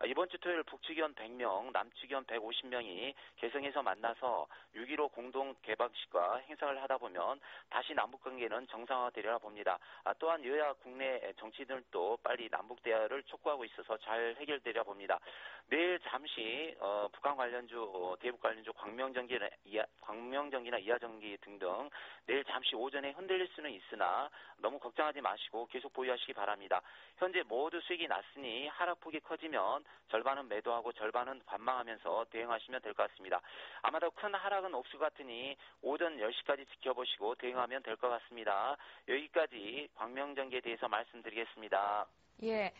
이번 주 토요일 북측위원 100명, 남측위원 150명이 개성에서 만나서 6.15 공동 개막식과 행사를 하다 보면 다시 남북관계는 정상화되리라 봅니다. 또한 여야 국내 정치인들도 빨리 남북대화를 촉구하고 있어서 잘 해결되리라 봅니다. 내일 잠시 북한 관련주, 대북 관련주 광명전기나 이하전기 등등 내일 잠시 오전에 흔들릴 수는 있으나 너무 걱정하지 마시고 계속 보유하시기 바랍니다. 현재 모두 수익이 났으니 하락폭이 커지면 절반은 매도하고 절반은 관망하면서 대응하시면 될 것 같습니다. 아마도 큰 하락은 없을 것 같으니 오전 10시까지 지켜보시고 대응하면 될 것 같습니다. 여기까지 광명전기에 대해서 말씀드리겠습니다. 예.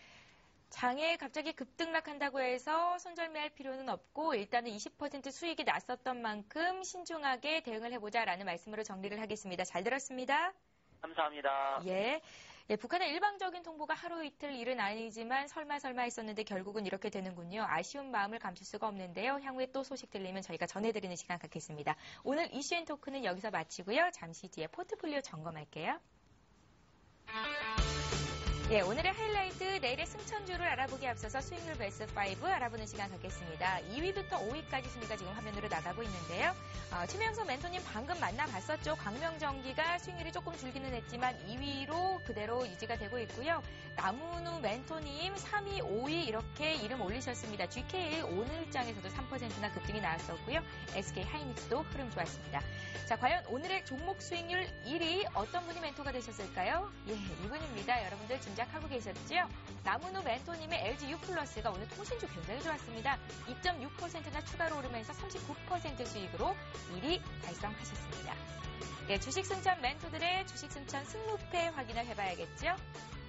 장에 갑자기 급등락한다고 해서 손절매할 필요는 없고 일단은 20% 수익이 났었던 만큼 신중하게 대응을 해보자라는 말씀으로 정리를 하겠습니다. 잘 들었습니다. 감사합니다. 예. 예, 북한의 일방적인 통보가 하루 이틀 일은 아니지만 설마 했었는데 결국은 이렇게 되는군요. 아쉬운 마음을 감출 수가 없는데요. 향후에 또 소식 들리면 저희가 전해드리는 시간 갖겠습니다. 오늘 이슈앤토크는 여기서 마치고요. 잠시 뒤에 포트폴리오 점검할게요. 예, 오늘의 하이라이트, 내일의 승천주를 알아보기 앞서서 수익률 베스트 5 알아보는 시간 갖겠습니다. 2위부터 5위까지 순위가 지금 화면으로 나가고 있는데요. 최명석 멘토님 방금 만나봤었죠. 광명전기가 수익률이 조금 줄기는 했지만 2위로 그대로 유지가 되고 있고요. 나문우 멘토님 3위, 5위 이렇게 이름 올리셨습니다. GKL 오늘장에서도 3%나 급등이 나왔었고요. SK 하이닉스도 흐름 좋았습니다. 자, 과연 오늘의 종목 수익률 1위 어떤 분이 멘토가 되셨을까요? 예, 이분입니다. 여러분들 짐작하고 계셨죠? 나문우 멘토님의 LG U+가 오늘 통신주 굉장히 좋았습니다. 2.6%나 추가로 오르면서 39% 수익으로 1위 달성하셨습니다. 예, 주식 승천 멘토들의 주식 승천 승무패 확인을 해봐야겠죠?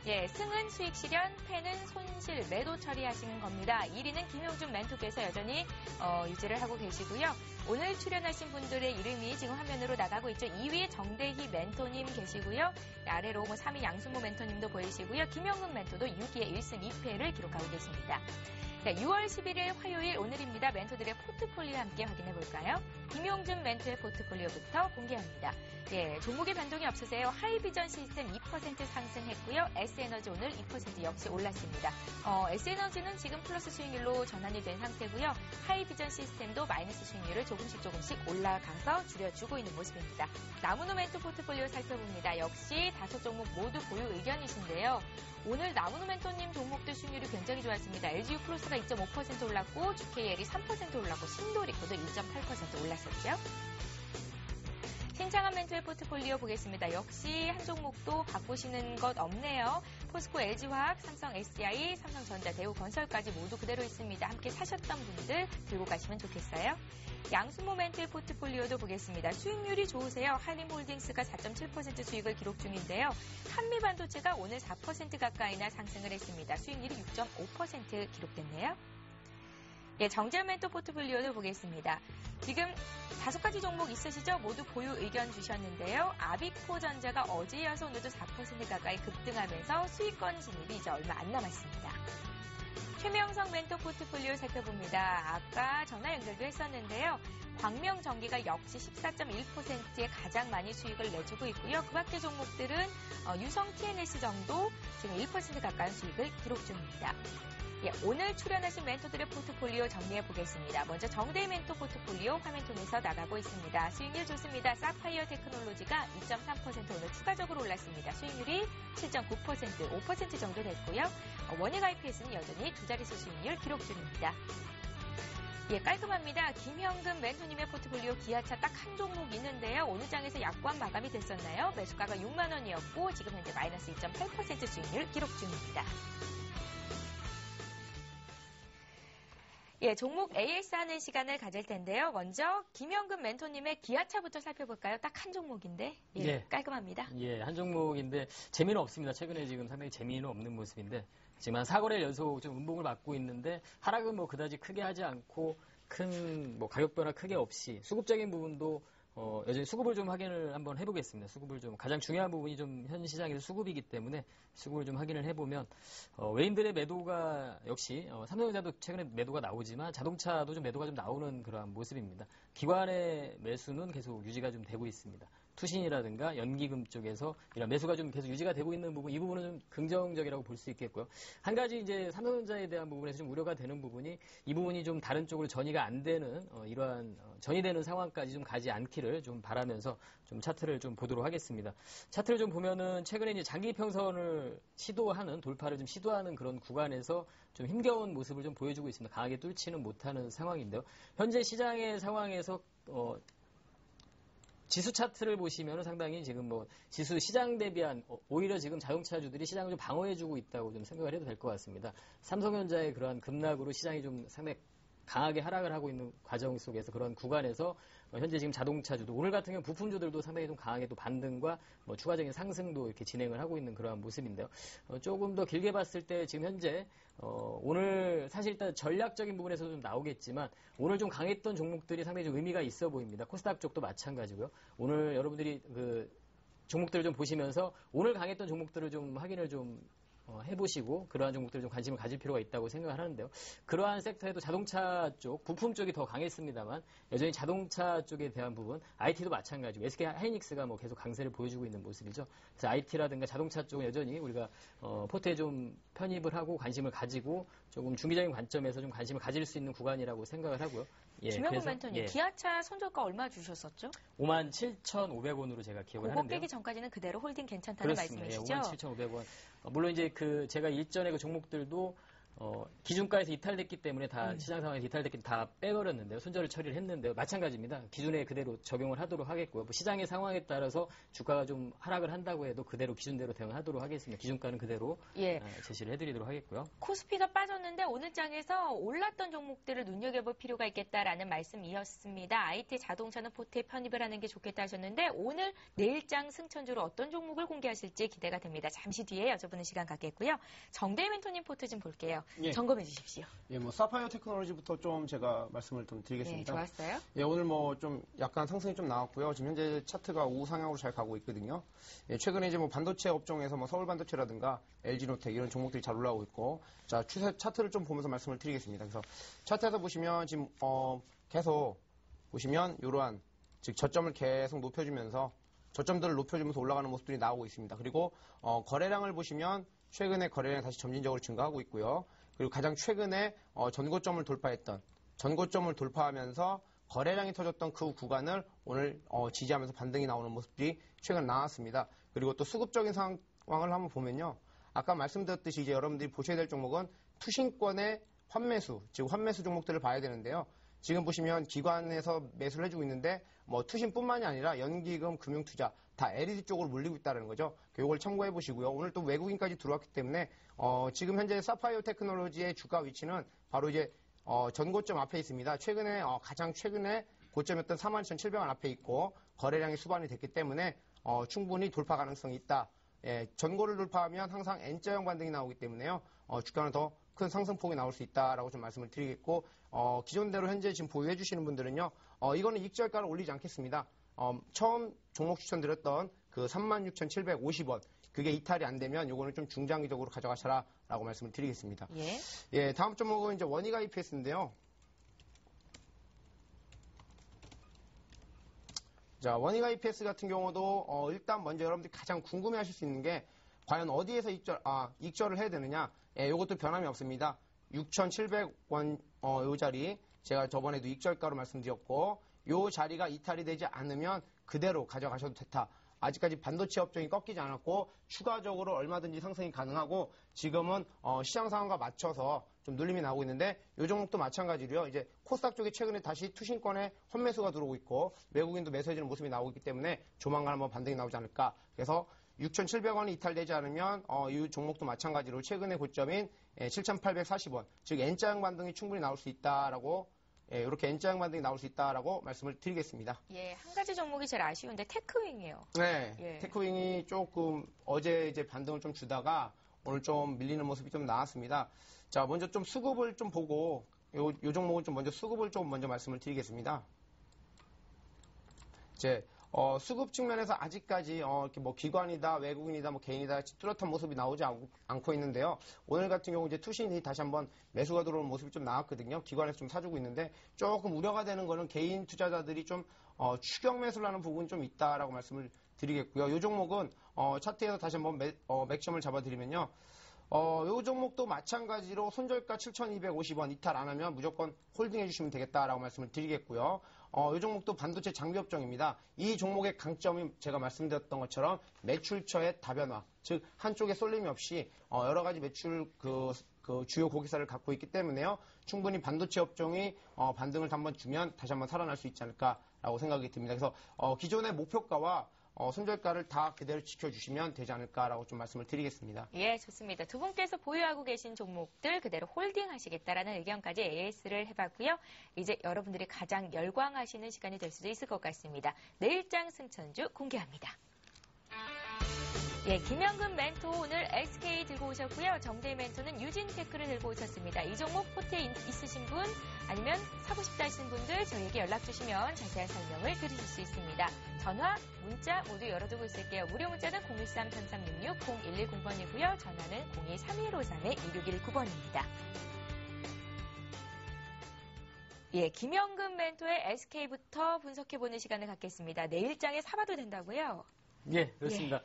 예, 승은 수익 실현, 패는 손실, 매도 처리하신 겁니다. 1위는 김용준 멘토께서 여전히 유지를 하고 계시고요. 오늘 출연하신 분들의 이름이 지금 화면으로 나가고 있죠. 2위에 정대희 멘토님 계시고요. 아래로 3위 양순모 멘토님도 보이시고요. 김영근 멘토도 6위에 1승 2패를 기록하고 계십니다. 네, 6월 11일 화요일 오늘입니다. 멘토들의 포트폴리오 함께 확인해 볼까요? 김용준 멘토의 포트폴리오부터 공개합니다. 예, 종목의 변동이 없으세요. 하이비전 시스템 2% 상승했고요. S에너지 오늘 2% 역시 올랐습니다. S에너지는 지금 플러스 수익률로 전환이 된 상태고요. 하이비전 시스템도 마이너스 수익률을 조금씩 올라가서 줄여주고 있는 모습입니다. 나무노 멘토 포트폴리오 살펴봅니다. 역시 5종목 모두 보유 의견이신데요. 오늘 나무노 멘토님 종목들 수익률이 굉장히 좋았습니다. LG U+가 2.5% 올랐고 GKL이 3% 올랐고 신도리코도 1.8% 올랐었죠. 신창한 멘토의 포트폴리오 보겠습니다. 역시 한 종목도 바꾸시는 것 없네요. 포스코, LG화학, 삼성 SDI, 삼성전자, 대우건설까지 모두 그대로 있습니다. 함께 사셨던 분들 들고 가시면 좋겠어요. 양순모 멘토의 포트폴리오도 보겠습니다. 수익률이 좋으세요. 한림홀딩스가 4.7% 수익을 기록 중인데요. 한미반도체가 오늘 4% 가까이나 상승을 했습니다. 수익률이 6.5% 기록됐네요. 예, 정재현 멘토 포트폴리오도 보겠습니다. 지금 5가지 종목 있으시죠? 모두 보유 의견 주셨는데요. 아비코전자가 어제 이어서 오늘도 4% 가까이 급등하면서 수익권 진입이 이제 얼마 안 남았습니다. 최명석 멘토 포트폴리오 살펴봅니다. 아까 전화 연결도 했었는데요. 광명전기가 역시 14.1%에 가장 많이 수익을 내주고 있고요. 그 밖의 종목들은 유성 TNS 정도 지금 1% 가까운 수익을 기록 중입니다. 예, 오늘 출연하신 멘토들의 포트폴리오 정리해 보겠습니다. 먼저 정대희 멘토 포트폴리오 화면 통해서 나가고 있습니다. 수익률 좋습니다. 사파이어 테크놀로지가 2.3% 오늘 추가적으로 올랐습니다. 수익률이 7.9%, 5% 정도 됐고요. 원익 IPS는 여전히 두 자릿수 수익률 기록 중입니다. 예, 깔끔합니다. 김형근 멘토님의 포트폴리오 기아차 딱 한 종목 있는데요. 오늘 장에서 약관 마감이 됐었나요? 매수가가 6만 원이었고 지금 현재 마이너스 2.8% 수익률 기록 중입니다. 예, 종목 AS 하는 시간을 가질 텐데요. 먼저 김영근 멘토님의 기아차부터 살펴볼까요? 딱 한 종목인데 깔끔합니다. 예, 한 종목인데 재미는 없습니다. 최근에 지금 상당히 재미는 없는 모습인데 지금 한 4거래일 연속 좀 음봉을 맞고 있는데 하락은 뭐 그다지 크게 하지 않고 큰 뭐 가격 변화 크게 없이 수급적인 부분도 여전히 수급을 좀 확인을 한번 해보겠습니다. 수급을 좀 가장 중요한 부분이 좀 현 시장에서 수급이기 때문에 수급을 좀 확인을 해보면 외인들의 매도가 역시 삼성전자도 최근에 매도가 나오지만 자동차도 좀 매도가 좀 나오는 그러한 모습입니다. 기관의 매수는 계속 유지가 좀 되고 있습니다. 투신이라든가 연기금 쪽에서 이런 매수가 좀 계속 유지가 되고 있는 부분, 이 부분은 좀 긍정적이라고 볼 수 있겠고요. 한 가지 이제 삼성전자에 대한 부분에서 좀 우려가 되는 부분이 이 부분이 좀 다른 쪽으로 전이가 안 되는 이러한 전이되는 상황까지 좀 가지 않기를 좀 바라면서 좀 차트를 좀 보도록 하겠습니다. 차트를 좀 보면은 최근에 이제 장기 평선을 시도하는 돌파를 좀 시도하는 그런 구간에서 좀 힘겨운 모습을 좀 보여주고 있습니다. 강하게 뚫지는 못하는 상황인데요. 현재 시장의 상황에서 지수 차트를 보시면 상당히 지금 뭐 지수 시장 대비한 오히려 지금 자동차주들이 시장을 좀 방어해주고 있다고 좀 생각을 해도 될 것 같습니다. 삼성전자의 그러한 급락으로 시장이 좀 상당히 강하게 하락을 하고 있는 과정 속에서 그런 구간에서 현재 지금 자동차주도 오늘 같은 경우 부품주들도 상당히 좀 강하게 또 반등과 뭐 추가적인 상승도 이렇게 진행을 하고 있는 그러한 모습인데요. 조금 더 길게 봤을 때 지금 현재 오늘 사실 일단 전략적인 부분에서 좀 나오겠지만 오늘 좀 강했던 종목들이 상당히 좀 의미가 있어 보입니다. 코스닥 쪽도 마찬가지고요. 오늘 여러분들이 그 종목들을 좀 보시면서 오늘 강했던 종목들을 좀 확인을 좀 해보시고 그러한 종목들에 좀 관심을 가질 필요가 있다고 생각을 하는데요. 그러한 섹터에도 자동차 쪽, 부품 쪽이 더 강했습니다만 여전히 자동차 쪽에 대한 부분, IT도 마찬가지고 SK 하이닉스가 뭐 계속 강세를 보여주고 있는 모습이죠. 그래서 IT라든가 자동차 쪽은 여전히 우리가 포트에 좀 편입을 하고 관심을 가지고 조금 중기적인 관점에서 좀 관심을 가질 수 있는 구간이라고 생각을 하고요. 예, 김영근 멘토님, 기아차 손절가 얼마 주셨었죠? 57,500원으로 제가 기억을 하는데요. 그거 깨기 전까지는 그대로 홀딩 괜찮다는 그렇습니다. 말씀이시죠? 예, 57,500원. 물론 이제 제가 일전에 그 종목들도 기준가에서 이탈됐기 때문에 다 시장 상황에서 이탈됐기 때문에 다 빼버렸는데요. 손절을 처리를 했는데요. 마찬가지입니다. 기준에 그대로 적용을 하도록 하겠고요. 뭐 시장의 상황에 따라서 주가가 좀 하락을 한다고 해도 그대로 기준대로 대응하도록 하겠습니다. 기준가는 그대로 제시를 해드리도록 하겠고요. 코스피가 빠졌는데 오늘 장에서 올랐던 종목들을 눈여겨볼 필요가 있겠다라는 말씀이었습니다. IT 자동차는 포트에 편입을 하는 게 좋겠다 하셨는데 오늘 내일장 승천주로 어떤 종목을 공개하실지 기대가 됩니다. 잠시 뒤에 여쭤보는 시간 갖겠고요. 정대희 멘토님 포트 좀 볼게요. 점검해 주십시오. 예, 뭐 사파이어 테크놀로지부터 좀 제가 말씀을 좀 드리겠습니다. 좋았어요. 예, 오늘 뭐 좀 약간 상승이 좀 나왔고요. 지금 현재 차트가 우상향으로 잘 가고 있거든요. 예, 최근에 이제 뭐 반도체 업종에서 뭐 서울 반도체라든가 LG노텍 이런 종목들이 잘 올라오고 있고, 자 추세 차트를 좀 보면서 말씀을 드리겠습니다. 그래서 차트에서 보시면 지금 계속 보시면 이러한 즉 저점을 계속 높여주면서 저점들을 높여주면서 올라가는 모습들이 나오고 있습니다. 그리고 거래량을 보시면 최근에 거래량이 다시 점진적으로 증가하고 있고요. 그리고 가장 최근에 전고점을 돌파하면서 거래량이 터졌던 그 구간을 오늘 지지하면서 반등이 나오는 모습들이 최근 나왔습니다. 그리고 또 수급적인 상황을 한번 보면요. 아까 말씀드렸듯이 이제 여러분들이 보셔야 될 종목은 투신권의 환매수, 즉 환매수 종목들을 봐야 되는데요. 지금 보시면 기관에서 매수를 해주고 있는데 뭐 투신뿐만이 아니라 연기금, 금융투자 다 LED 쪽으로 몰리고 있다는 거죠. 이걸 참고해 보시고요. 오늘 또 외국인까지 들어왔기 때문에 지금 현재 사파이어 테크놀로지의 주가 위치는 바로 이제 전고점 앞에 있습니다. 최근에 가장 최근에 고점이었던 42,700원 앞에 있고 거래량이 수반이 됐기 때문에 충분히 돌파 가능성이 있다. 예, 전고를 돌파하면 항상 N자형 반등이 나오기 때문에요. 주가는 더 큰 상승폭이 나올 수 있다라고 좀 말씀을 드리겠고, 기존대로 현재 지금 보유해 주시는 분들은요, 이거는 익절가를 올리지 않겠습니다. 처음 종목 추천드렸던 그 36,750원, 그게 이탈이 안 되면 요거는 좀 중장기적으로 가져가셔라라고 말씀을 드리겠습니다. 예, 다음 종목은 이제 원익 IPS인데요. 자, 원익 IPS 같은 경우도 일단 먼저 여러분들이 가장 궁금해하실 수 있는 게 과연 어디에서 익절을 해야 되느냐? 예, 요것도 변함이 없습니다. 6,700원 요 자리 제가 저번에도 익절가로 말씀드렸고 요 자리가 이탈이 되지 않으면 그대로 가져가셔도 됐다. 아직까지 반도체 업종이 꺾이지 않았고 추가적으로 얼마든지 상승이 가능하고 지금은 시장 상황과 맞춰서 좀 눌림이 나오고 있는데 이 종목도 마찬가지로요. 이제 코스닥 쪽에 최근에 다시 투신권에 환매수가 들어오고 있고 외국인도 매수해주는 모습이 나오고 있기 때문에 조만간 한번 반등이 나오지 않을까. 그래서 6,700원이 이탈되지 않으면 이 종목도 마찬가지로 최근의 고점인 7,840원, 즉 N자형 반등이 충분히 나올 수 있다라고 이렇게 N자형 반등이 나올 수 있다라고 말씀을 드리겠습니다. 예, 한 가지 종목이 제일 아쉬운데 테크윙이에요. 네, 예. 테크윙이 조금 어제 이제 반등을 좀 주다가 오늘 좀 밀리는 모습이 좀 나왔습니다. 자, 먼저 좀 수급을 좀 보고 요 종목은 좀 먼저 수급을 좀 먼저 말씀을 드리겠습니다. 이제 수급 측면에서 아직까지 이렇게 뭐 기관이다, 외국인이다, 뭐 개인이다 뚜렷한 모습이 나오지 않고 있는데요. 오늘 같은 경우 이제 투신이 다시 한번 매수가 들어오는 모습이 좀 나왔거든요. 기관에서 좀 사주고 있는데 조금 우려가 되는 거는 개인 투자자들이 좀 추격 매수를 하는 부분이 좀 있다라고 말씀을 드리겠고요. 이 종목은 차트에서 다시 한번 맥점을 잡아드리면요. 이 종목도 마찬가지로 손절가 7,250원 이탈 안 하면 무조건 홀딩해 주시면 되겠다라고 말씀을 드리겠고요. 이 종목도 반도체 장비 업종입니다. 이 종목의 강점이 제가 말씀드렸던 것처럼 매출처의 다변화, 즉 한쪽에 쏠림이 없이 여러 가지 매출 그 주요 고객사를 갖고 있기 때문에요. 충분히 반도체 업종이 반등을 한번 주면 다시 한번 살아날 수 있지 않을까라고 생각이 듭니다. 그래서 기존의 목표가와 손절가를 다 그대로 지켜주시면 되지 않을까라고 좀 말씀을 드리겠습니다. 예, 좋습니다. 두 분께서 보유하고 계신 종목들 그대로 홀딩하시겠다라는 의견까지 AS를 해봤고요. 이제 여러분들이 가장 열광하시는 시간이 될 수도 있을 것 같습니다. 내일장 승천주 공개합니다. 예, 김영근 멘토 오늘 SK 들고 오셨고요. 정대희 멘토는 유진테크를 들고 오셨습니다. 이 종목 포트에 있으신 분 아니면 사고 싶다 하시는 분들 저희에게 연락 주시면 자세한 설명을 드리실 수 있습니다. 전화, 문자 모두 열어두고 있을게요. 무료 문자는 013-3366-0110번이고요. 전화는 02-3153-2619번입니다. 예, 김영근 멘토의 SK부터 분석해보는 시간을 갖겠습니다. 내일장에 사봐도 된다고요? 예, 그렇습니다.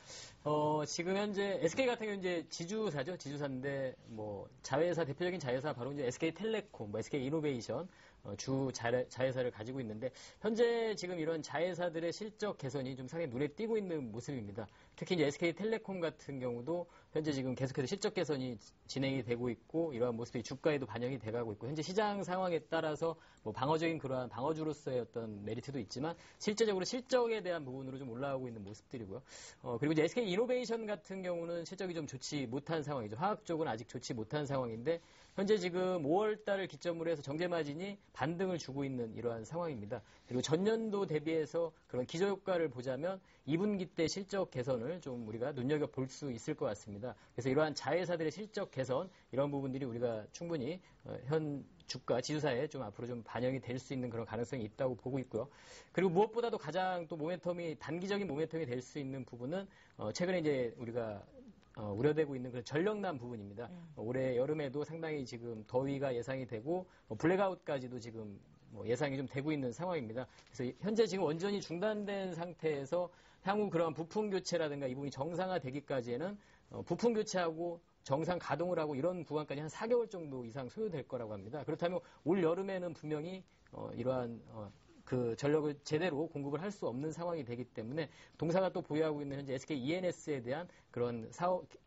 지금 현재 SK 같은 경우는 이제 지주사죠. 지주사인데 뭐 자회사 대표적인 자회사 바로 이제 SK텔레콤, SK이노베이션 주 자회사를 가지고 있는데 현재 지금 이런 자회사들의 실적 개선이 좀 상당히 눈에 띄고 있는 모습입니다. 특히 이제 SK텔레콤 같은 경우도 현재 지금 계속해서 실적 개선이 진행이 되고 있고 이러한 모습이 주가에도 반영이 돼가고 있고 현재 시장 상황에 따라서 뭐 방어적인 그러한 방어주로서의 어떤 메리트도 있지만 실제적으로 실적에 대한 부분으로 좀 올라가고 있는 모습들이고요. 그리고 이제 SK이노베이션 같은 경우는 실적이 좀 좋지 못한 상황이죠. 화학 쪽은 아직 좋지 못한 상황인데 현재 지금 5월 달을 기점으로 해서 정제 마진이 반등을 주고 있는 이러한 상황입니다. 그리고 전년도 대비해서 그런 기저효과를 보자면 2분기 때 실적 개선을 좀 우리가 눈여겨볼 수 있을 것 같습니다. 그래서 이러한 자회사들의 실적 개선 이런 부분들이 우리가 충분히 현 주가 지주사에 좀 앞으로 좀 반영이 될 수 있는 그런 가능성이 있다고 보고 있고요. 그리고 무엇보다도 가장 또 모멘텀이 단기적인 모멘텀이 될 수 있는 부분은 최근에 이제 우리가 우려되고 있는 그런 전력난 부분입니다. 올해 여름에도 상당히 지금 더위가 예상이 되고 블랙아웃까지도 지금 예상이 좀 되고 있는 상황입니다. 그래서 현재 지금 원전이 중단된 상태에서 향후 그런 부품 교체라든가 이 부분이 정상화되기까지에는 부품 교체하고 정상 가동을 하고 이런 구간까지 한 4개월 정도 이상 소요될 거라고 합니다. 그렇다면 올 여름에는 분명히 이러한 그 전력을 제대로 공급을 할 수 없는 상황이 되기 때문에 동사가 또 보유하고 있는 현재 SK E&S에 대한 그런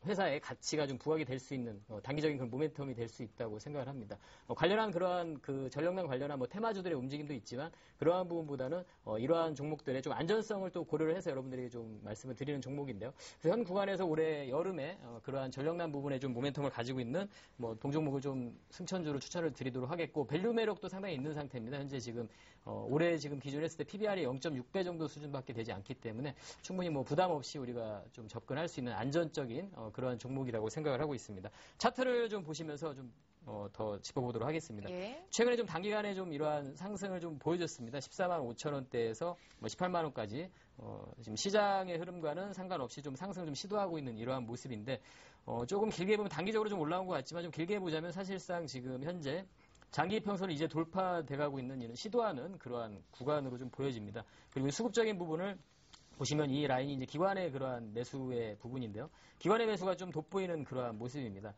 회사의 가치가 좀 부각이 될 수 있는 단기적인 그런 모멘텀이 될 수 있다고 생각을 합니다. 관련한 그러한 그 전력난 관련한 테마주들의 움직임도 있지만 그러한 부분보다는 이러한 종목들의 좀 안전성을 또 고려를 해서 여러분들에게 좀 말씀을 드리는 종목인데요. 그래서 현 구간에서 올해 여름에 그러한 전력난 부분에 좀 모멘텀을 가지고 있는 동종목을 좀 승천주로 추천을 드리도록 하겠고 밸류 매력도 상당히 있는 상태입니다. 현재 지금 올해 지금 기준했을 때 PBR이 0.6배 정도 수준밖에 되지 않기 때문에 충분히 부담 없이 우리가 좀 접근할 수 있는 안전적인 그러한 종목이라고 생각을 하고 있습니다. 차트를 좀 보시면서 좀 더 짚어보도록 하겠습니다. 예. 최근에 좀 단기간에 좀 이러한 상승을 좀 보여줬습니다. 14만 5천 원대에서 18만 원까지 지금 시장의 흐름과는 상관없이 좀 상승을 좀 시도하고 있는 이러한 모습인데 조금 길게 보면 단기적으로 좀 올라온 것 같지만 좀 길게 보자면 사실상 지금 현재 장기 평선을 이제 돌파돼가고 있는 이런 시도하는 그러한 구간으로 좀 보여집니다. 그리고 수급적인 부분을 보시면 이 라인이 이제 기관의 그러한 매수의 부분인데요. 기관의 매수가 좀 돋보이는 그러한 모습입니다.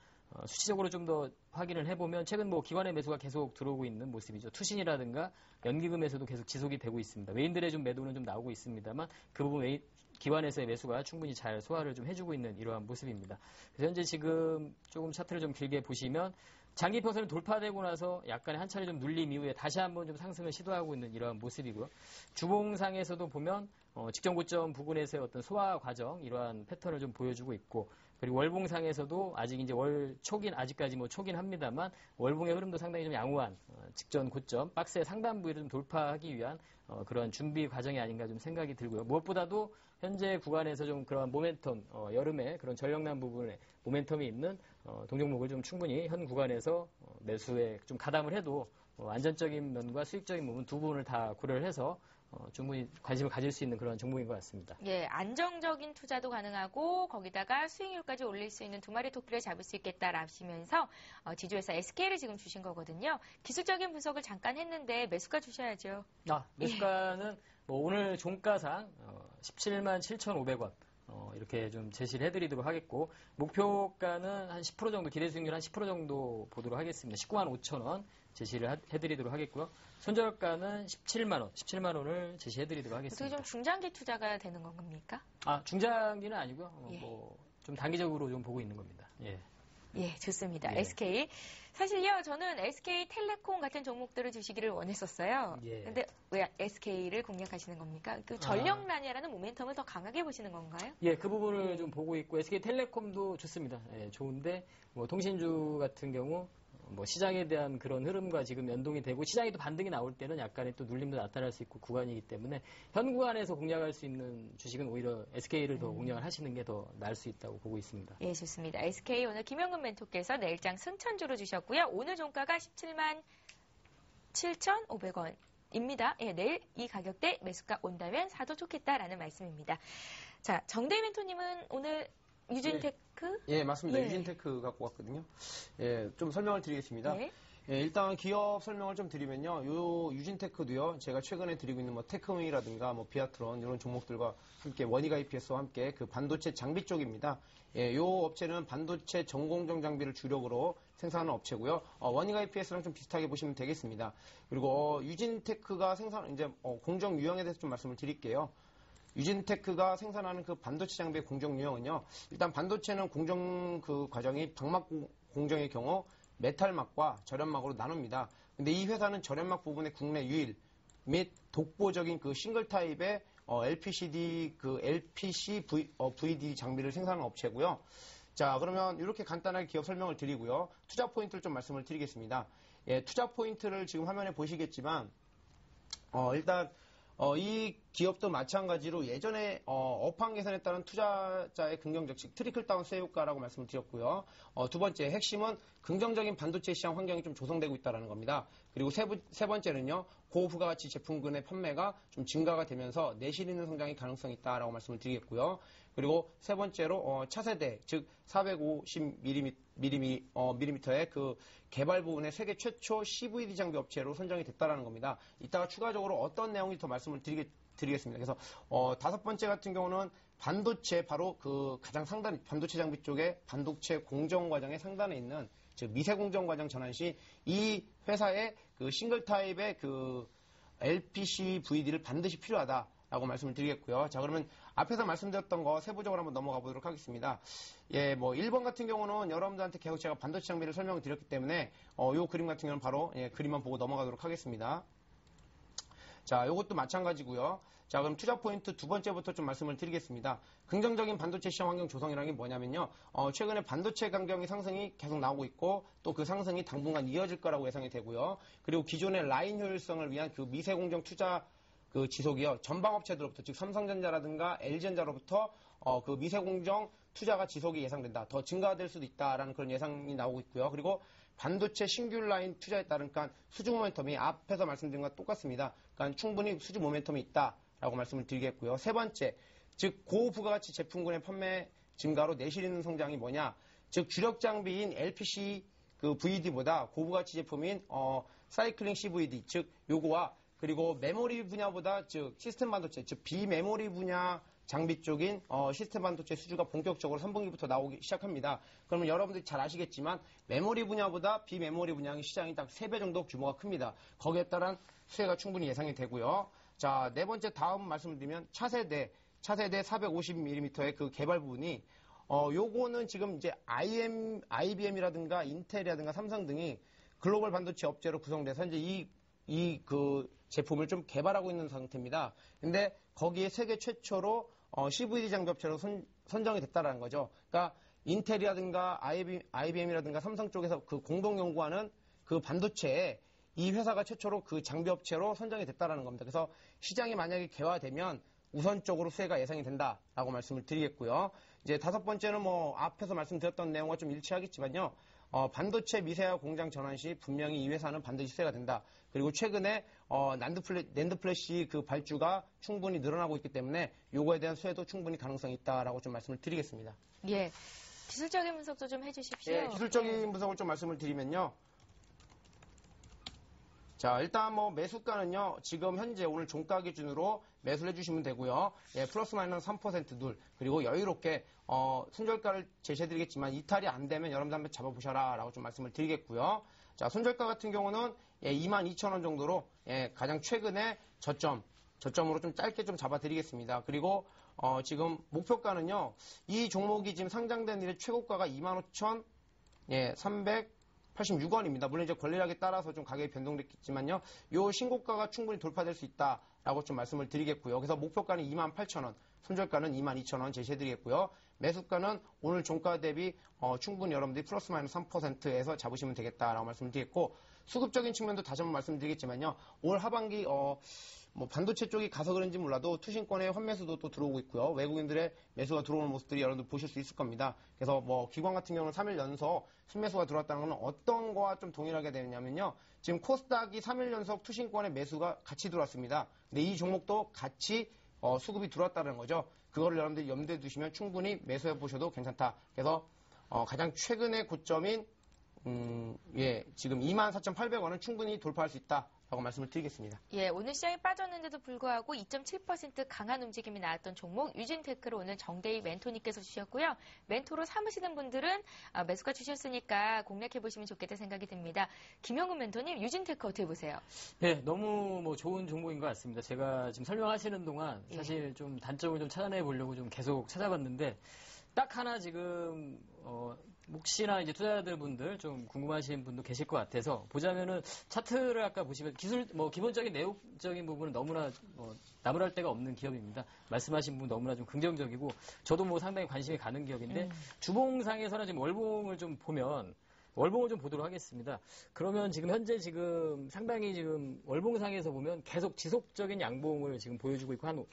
수치적으로 좀 더 확인을 해보면 최근 기관의 매수가 계속 들어오고 있는 모습이죠. 투신이라든가 연기금 매수도 계속 지속이 되고 있습니다. 외인들의 좀 매도는 좀 나오고 있습니다만 그 부분 기관에서의 매수가 충분히 잘 소화를 좀 해주고 있는 이러한 모습입니다. 그래서 현재 지금 조금 차트를 좀 길게 보시면 장기평선이 돌파되고 나서 약간의 한 차례 좀 눌림 이후에 다시 한번 좀 상승을 시도하고 있는 이러한 모습이고요. 주봉상에서도 보면 직전 고점 부근에서의 어떤 소화 과정 이러한 패턴을 좀 보여주고 있고, 그리고 월봉상에서도 아직 이제 월 초긴 아직까지 뭐 초긴 합니다만 월봉의 흐름도 상당히 좀 양호한 직전 고점 박스의 상단 부위를 좀 돌파하기 위한 그런 준비 과정이 아닌가 좀 생각이 들고요. 무엇보다도 현재 구간에서 좀 그런 모멘텀 여름에 그런 전력난 부분에 모멘텀이 있는 동종목을 좀 충분히 현 구간에서 매수에 좀 가담을 해도 안전적인 면과 수익적인 부분 두 부분을 다 고려를 해서 충분히 관심을 가질 수 있는 그런 종목인 것 같습니다. 예, 안정적인 투자도 가능하고 거기다가 수익률까지 올릴 수 있는 두 마리 토끼를 잡을 수 있겠다라시면서 지주회사 SK를 지금 주신 거거든요. 기술적인 분석을 잠깐 했는데 매수가 주셔야죠. 매수가는 뭐 오늘 종가상 17만 7,500원 이렇게 좀 제시를 해드리도록 하겠고, 목표가는 한 10% 정도, 기대 수익률 한 10% 정도 보도록 하겠습니다. 19만 5천원 제시를 해드리도록 하겠고요. 손절가는 17만 원을 제시해드리도록 하겠습니다. 어떻게 좀 중장기 투자가 되는 겁니까? 중장기는 아니고요. 예. 좀 단기적으로 좀 보고 있는 겁니다. 예. 예, 좋습니다. 예. SK. 사실요, 저는 SK텔레콤 같은 종목들을 주시기를 원했었어요. 예. 근데 왜 SK를 공략하시는 겁니까? 그 전력난이라는 모멘텀을 더 강하게 보시는 건가요? 예, 그 부분을 좀 보고 있고, SK텔레콤도 좋습니다. 예, 좋은데, 뭐, 통신주 같은 경우, 뭐, 시장에 대한 그런 흐름과 지금 연동이 되고, 시장이 또 반등이 나올 때는 약간의 또 눌림도 나타날 수 있고 구간이기 때문에, 현 구간에서 공략할 수 있는 주식은 오히려 SK를 더 공략을 하시는 게 더 나을 수 있다고 보고 있습니다. 예, 좋습니다. SK 오늘 김영근 멘토께서 내일장 승천주로 주셨고요. 오늘 종가가 17만 7,500원입니다. 예, 내일 이 가격대 매수가 온다면 사도 좋겠다라는 말씀입니다. 자, 정대희 멘토님은 오늘 유진테크? 예, 맞습니다. 유진테크 갖고 왔거든요. 예, 좀 설명을 드리겠습니다. 네. 예, 일단 기업 설명을 좀 드리면요. 요 유진테크도요. 제가 최근에 드리고 있는 뭐 테크웨이라든가 뭐 비아트론 이런 종목들과 함께 원익 IPS와 함께 그 반도체 장비 쪽입니다. 예, 요 업체는 반도체 전공정 장비를 주력으로 생산하는 업체고요. 원익 IPS랑 좀 비슷하게 보시면 되겠습니다. 그리고 유진테크가 공정 유형에 대해서 좀 말씀을 드릴게요. 유진테크가 생산하는 그 반도체 장비의 공정 유형은요. 일단 반도체는 공정 그 과정이 방막 공정의 경우 메탈막과 절연막으로 나눕니다. 근데 이 회사는 절연막 부분의 국내 유일 및 독보적인 그 싱글 타입의 LPCD 그 LPC VD 장비를 생산하는 업체고요. 자, 그러면 이렇게 간단하게 기업 설명을 드리고요. 투자 포인트를 좀 말씀을 드리겠습니다. 예, 투자 포인트를 지금 화면에 보시겠지만 일단 이 기업도 마찬가지로 예전에 업황 개선에 따른 투자자의 긍정적 트리클 다운 수혜 효과라고 말씀을 드렸고요. 두 번째 핵심은 긍정적인 반도체 시장 환경이 좀 조성되고 있다는 겁니다. 그리고 세 번째는요. 고부가가치 제품군의 판매가 좀 증가가 되면서 내실 있는 성장의 가능성이 있다라고 말씀을 드리겠고요. 그리고 세 번째로 차세대 즉 450mm의 그 개발 부분의 세계 최초 CVD 장비 업체로 선정이 됐다라는 겁니다. 이따가 추가적으로 어떤 내용이 더 말씀을 드리겠습니다. 그래서 다섯 번째 같은 경우는 반도체 바로 그 가장 상단 반도체 장비 쪽에 반도체 공정 과정의 상단에 있는 즉 미세 공정 과정 전환 시 이 회사의 그 싱글 타입의 그 LPC VD를 반드시 필요하다라고 말씀을 드리겠고요. 자, 그러면 앞에서 말씀드렸던 거 세부적으로 한번 넘어가 보도록 하겠습니다. 예, 뭐 1번 같은 경우는 여러분들한테 계속 제가 반도체 장비를 설명을 드렸기 때문에 요 그림 같은 경우는 바로 그림만 보고 넘어가도록 하겠습니다. 자, 요것도 마찬가지고요. 자, 그럼 투자 포인트 두 번째부터 좀 말씀을 드리겠습니다. 긍정적인 반도체 시장 환경 조성이라는 게 뭐냐면요. 최근에 반도체 강경의 상승이 계속 나오고 있고 또 그 상승이 당분간 이어질 거라고 예상이 되고요. 그리고 기존의 라인 효율성을 위한 그 미세 공정 투자 그 지속이요. 전방 업체들로부터 즉 삼성전자라든가 LG전자로부터 그 미세 공정 투자가 지속이 예상된다. 더 증가될 수도 있다라는 그런 예상이 나오고 있고요. 그리고 반도체 신규 라인 투자에 따른 그러니까 수주 모멘텀이 앞에서 말씀드린 것과 똑같습니다. 그러니까 충분히 수주 모멘텀이 있다라고 말씀을 드리겠고요. 세 번째, 즉 고부가가치 제품군의 판매 증가로 내실 있는 성장이 뭐냐? 즉 주력 장비인 LPC 그 VD보다 고부가치 제품인 사이클링 CVD 즉 요거와 그리고 메모리 분야보다 즉 시스템 반도체 즉 비메모리 분야 장비 쪽인 시스템 반도체 수주가 본격적으로 3분기부터 나오기 시작합니다. 그러면 여러분들이 잘 아시겠지만 메모리 분야보다 비메모리 분야의 시장이 딱 3배 정도 규모가 큽니다. 거기에 따른 수혜가 충분히 예상이 되고요. 자, 네 번째 다음 말씀을 드리면 차세대 450mm의 그 개발 부분이 요거는 지금 이제 IBM이라든가 인텔이라든가 삼성 등이 글로벌 반도체 업체로 구성돼서 이제 그 제품을 좀 개발하고 있는 상태입니다. 근데 거기에 세계 최초로 CVD 장비업체로 선정이 됐다라는 거죠. 그러니까 인텔이라든가 IBM이라든가 삼성 쪽에서 그 공동 연구하는 그 반도체에 이 회사가 최초로 그 장비업체로 선정이 됐다라는 겁니다. 그래서 시장이 만약에 개화되면 우선적으로 수혜가 예상이 된다라고 말씀을 드리겠고요. 이제 5번째는 뭐 앞에서 말씀드렸던 내용과 좀 일치하겠지만요. 반도체 미세화 공장 전환 시 분명히 이 회사는 반드시 수혜가 된다. 그리고 최근에 낸드 플래시 그 발주가 충분히 늘어나고 있기 때문에 요거에 대한 수혜도 충분히 가능성이 있다라고 좀 말씀을 드리겠습니다. 예. 기술적인 분석도 좀 해주십시오. 예, 기술적인 분석을 좀 말씀을 드리면요. 자, 일단 뭐 매수가는요, 지금 현재 오늘 종가 기준으로 매수를 해주시면 되고요. 예, 플러스 마이너스 3% 눌. 그리고 여유롭게, 손절가를 제시해드리겠지만 이탈이 안 되면 여러분들 한번 잡아보셔라 라고 좀 말씀을 드리겠고요. 자, 손절가 같은 경우는 예, 22,000원 정도로 예, 가장 최근에 저점으로 좀 짧게 좀 잡아드리겠습니다. 그리고 지금 목표가는요, 이 종목이 지금 상장된 일의 최고가가 25,386원입니다. 물론 이제 권리락에 따라서 좀 가격이 변동됐겠지만요, 요 신고가가 충분히 돌파될 수 있다라고 좀 말씀을 드리겠고요. 그래서 목표가는 28,000원, 손절가는 22,000원 제시해드리겠고요. 매수가는 오늘 종가 대비 충분히 여러분들이 플러스 마이너스 3%에서 잡으시면 되겠다라고 말씀을 드리겠고, 수급적인 측면도 다시 한번 말씀드리겠지만요, 올 하반기 뭐 반도체 쪽이 가서 그런지 몰라도 투신권의 환매수도 또 들어오고 있고요. 외국인들의 매수가 들어오는 모습들이 여러분들 보실 수 있을 겁니다. 그래서 뭐 기관 같은 경우는 3일 연속 순매수가 들어왔다는 건 어떤 거와 좀 동일하게 되느냐면요. 지금 코스닥이 3일 연속 투신권의 매수가 같이 들어왔습니다. 근데 이 종목도 같이 수급이 들어왔다는 거죠. 그거를 여러분들이 염두에 두시면 충분히 매수해 보셔도 괜찮다. 그래서 가장 최근의 고점인 지금 24,800원은 충분히 돌파할 수 있다. 라고 말씀을 드리겠습니다. 예, 오늘 시장이 빠졌는데도 불구하고 2.7% 강한 움직임이 나왔던 종목 유진테크로 오늘 정대희 멘토님께서 주셨고요. 멘토로 삼으시는 분들은 매수가 주셨으니까 공략해보시면 좋겠다 생각이 듭니다. 김영근 멘토님, 유진테크 어떻게 보세요? 네, 너무 뭐 좋은 종목인 것 같습니다. 제가 지금 설명하시는 동안 사실 좀 단점을 좀 찾아내 보려고 좀 계속 찾아봤는데 딱 하나 지금 혹시나 이제 투자자들 분들 좀 궁금하신 분도 계실 것 같아서 보자면은 차트를 아까 보시면 기본적인 내용적인 부분은 너무나 나무랄 데가 없는 기업입니다. 말씀하신 부분 너무나 좀 긍정적이고 저도 뭐 상당히 관심이 가는 기업인데 주봉상에서는 지금 월봉을 좀 보면 월봉을 좀 보도록 하겠습니다. 그러면 지금 현재 지금 상당히 지금 월봉상에서 보면 계속 지속적인 양봉을 지금 보여주고 있고 한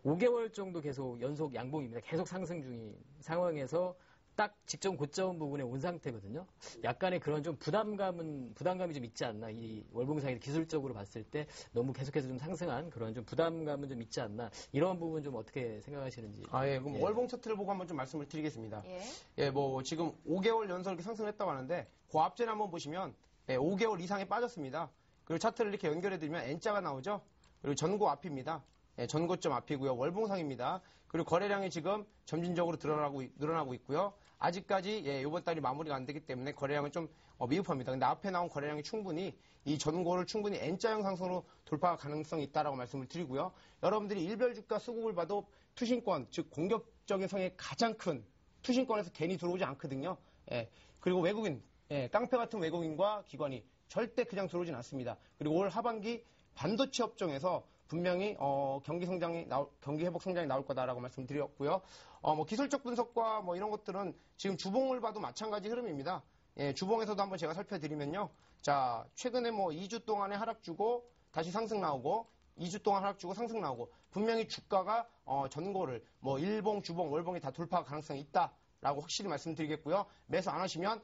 5개월 정도 계속 연속 양봉입니다. 계속 상승 중인 상황에서 딱 직전 고점 부분에 온 상태거든요. 약간의 그런 좀 부담감이 좀 있지 않나. 이 월봉상에서 기술적으로 봤을 때 너무 계속해서 좀 상승한 그런 좀 부담감은 좀 있지 않나. 이런 부분 좀 어떻게 생각하시는지. 그럼 월봉 차트를 보고 한번 좀 말씀을 드리겠습니다. 뭐 지금 5개월 연속 이렇게 상승을 했다고 하는데 그 앞전에 한번 보시면 5개월 이상에 빠졌습니다. 그리고 차트를 이렇게 연결해드리면 N자가 나오죠. 그리고 전고 앞입니다. 전고점 앞이고요. 월봉상입니다. 그리고 거래량이 지금 점진적으로 늘어나고 있고요. 아직까지 이번 달이 마무리가 안 되기 때문에 거래량은 좀 미흡합니다. 근데 앞에 나온 거래량이 충분히 이 전고를 충분히 N자형 상승으로 돌파 가능성이 있다라고 말씀을 드리고요. 여러분들이 일별주가 수급을 봐도 투신권, 즉 공격적인 성의 가장 큰 투신권에서 괜히 들어오지 않거든요. 그리고 외국인, 깡패 같은 외국인과 기관이 절대 그냥 들어오진 않습니다. 그리고 올 하반기 반도체 업종에서 분명히 경기 회복 성장이 나올 거다라고 말씀드렸고요. 기술적 분석과 이런 것들은 지금 주봉을 봐도 마찬가지 흐름입니다. 주봉에서도 한번 제가 살펴드리면요. 자, 최근에 2주 동안에 하락 주고 다시 상승 나오고 2주 동안 하락 주고 상승 나오고 분명히 주가가 전고를 일봉, 주봉, 월봉이 다 돌파 가능성이 있다. 라고 확실히 말씀드리겠고요. 매수 안 하시면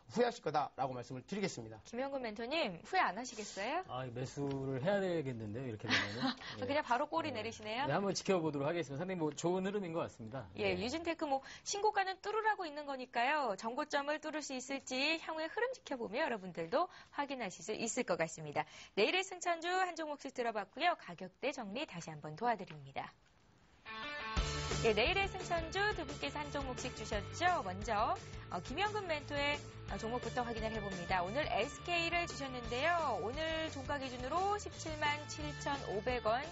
후회하실 거다라고 말씀을 드리겠습니다. 김영근 멘토님 후회 안 하시겠어요? 매수를 해야 되겠는데요. 이렇게 되면은. 그냥 바로 꼬리 내리시네요. 네, 한번 지켜보도록 하겠습니다. 상당히 좋은 흐름인 것 같습니다. 유진테크 신고가는 뚫으라고 있는 거니까요. 정고점을 뚫을 수 있을지 향후의 흐름 지켜보면 여러분들도 확인하실 수 있을 것 같습니다. 내일의 승천주 한 종목씩 들어봤고요. 가격대 정리 다시 한번 도와드립니다. 내일의 승천주 두 분께서 한 종목씩 주셨죠. 먼저 김영근 멘토의 종목부터 확인을 해봅니다. 오늘 SK를 주셨는데요. 오늘 종가 기준으로 177,500원,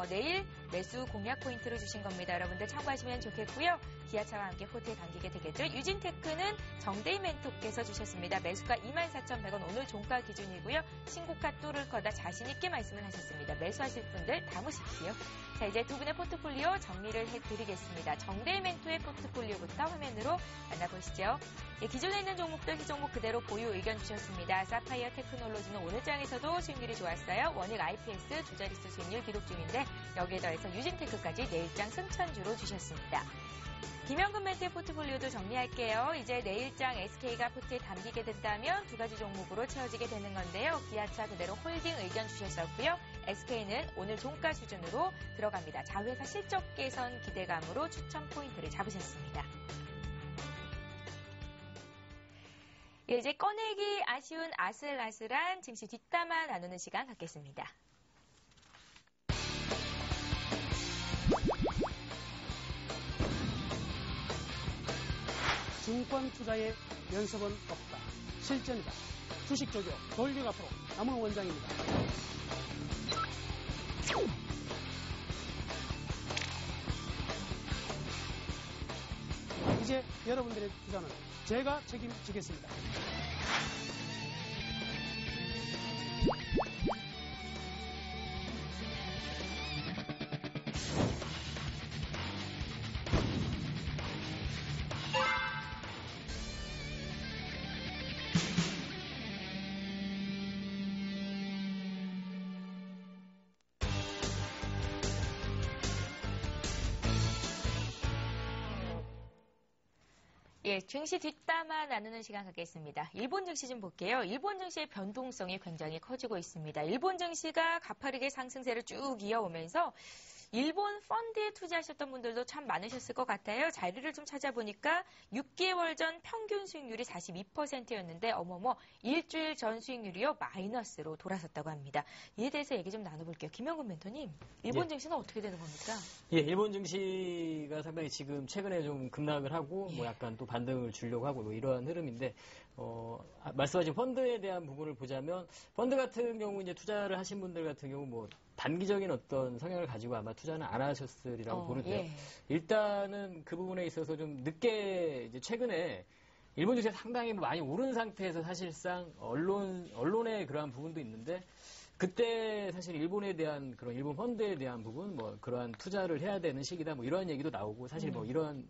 내일 매수 공략 포인트로 주신 겁니다. 여러분들 참고하시면 좋겠고요. 기아차와 함께 포트에 담기게 되겠죠. 유진테크는 정대희 멘토께서 주셨습니다. 매수가 24,100원 오늘 종가 기준이고요. 신고가 뚫을 거다 자신 있게 말씀을 하셨습니다. 매수하실 분들 담으십시오. 자, 이제 두 분의 포트폴리오 정리를 해드리겠습니다. 정대희 멘토의 포트폴리오부터 화면으로 만나보시죠. 예, 기존에 있는 종목들 희종목 그대로 보유 의견 주셨습니다. 사파이어 테크놀로지는 오늘 장에서도 수익률이 좋았어요. 원익 IPS 두 자릿수 수익률 기록 중인데 여기에 더해서 유진테크까지 내일장 승천주로 주셨습니다. 김영근 멘트의 포트폴리오도 정리할게요. 이제 내일장 SK가 포트에 담기게 된다면 두 가지 종목으로 채워지게 되는 건데요. 기아차 그대로 홀딩 의견 주셨었고요. SK는 오늘 종가 수준으로 들어갑니다. 자회사 실적 개선 기대감으로 추천 포인트를 잡으셨습니다. 예, 이제 꺼내기 아쉬운 아슬아슬한 증시 뒷담화 나누는 시간 갖겠습니다. 증권 투자의 연습은 없다. 실전이다. 주식 조교 돌격 앞으로 남은 원장입니다. 이제 여러분들의 투자는 제가 책임지겠습니다. 예, 증시 뒷담화 나누는 시간 갖겠습니다. 일본 증시 좀 볼게요. 일본 증시의 변동성이 굉장히 커지고 있습니다. 일본 증시가 가파르게 상승세를 쭉 이어오면서 일본 펀드에 투자하셨던 분들도 참 많으셨을 것 같아요. 자리를 좀 찾아보니까 6개월 전 평균 수익률이 42%였는데 어머머 일주일 전 수익률이요 마이너스로 돌아섰다고 합니다. 이에 대해서 얘기 좀 나눠볼게요. 김영근 멘토님, 일본 증시는 어떻게 되는 겁니까? 예, 일본 증시가 상당히 지금 최근에 좀 급락을 하고 뭐 약간 또 반등을 주려고 하고 뭐 이러한 흐름인데 말씀하신 펀드에 대한 부분을 보자면 펀드 같은 경우 이제 투자를 하신 분들 같은 경우 뭐 단기적인 어떤 성향을 가지고 아마 투자는 안 하셨으리라고 보는데요. 예. 일단은 그 부분에 있어서 좀 늦게 이제 최근에 일본 증시가 상당히 많이 오른 상태에서 사실상 언론의 그러한 부분도 있는데 그때 사실 일본에 대한 그런 일본 펀드에 대한 부분 뭐 그러한 투자를 해야 되는 시기다 뭐 이러한 얘기도 나오고 사실 뭐 이러한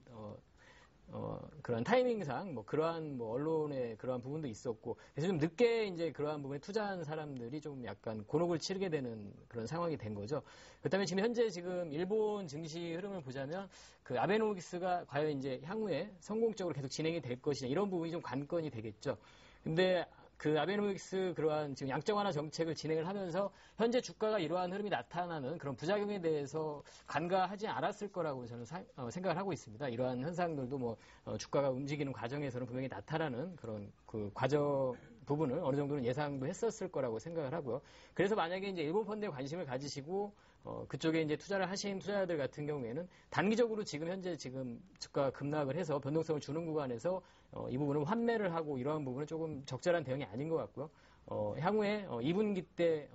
그런 타이밍상 뭐 그러한 뭐 언론의 그러한 부분도 있었고 그래서 좀 늦게 이제 그러한 부분에 투자한 사람들이 좀 약간 곤혹을 치르게 되는 그런 상황이 된 거죠. 그렇다면 지금 현재 지금 일본 증시 흐름을 보자면 그 아베노믹스가 과연 이제 향후에 성공적으로 계속 진행이 될 것이냐 이런 부분이 좀 관건이 되겠죠. 근데 그 아베노믹스 그러한 지금 양적 완화 정책을 진행을 하면서 현재 주가가 이러한 흐름이 나타나는 그런 부작용에 대해서 간과하지 않았을 거라고 저는 생각을 하고 있습니다. 이러한 현상들도 뭐 주가가 움직이는 과정에서는 분명히 나타나는 그런 그 과정 부분을 어느 정도는 예상도 했었을 거라고 생각을 하고요. 그래서 만약에 이제 일본 펀드에 관심을 가지시고 그쪽에 이제 투자를 하신 투자자들 같은 경우에는 단기적으로 지금 현재 지금 주가가 급락을 해서 변동성을 주는 구간에서 이 부분을 환매를 하고 이러한 부분은 조금 적절한 대응이 아닌 것 같고요. 향후에 2분기 때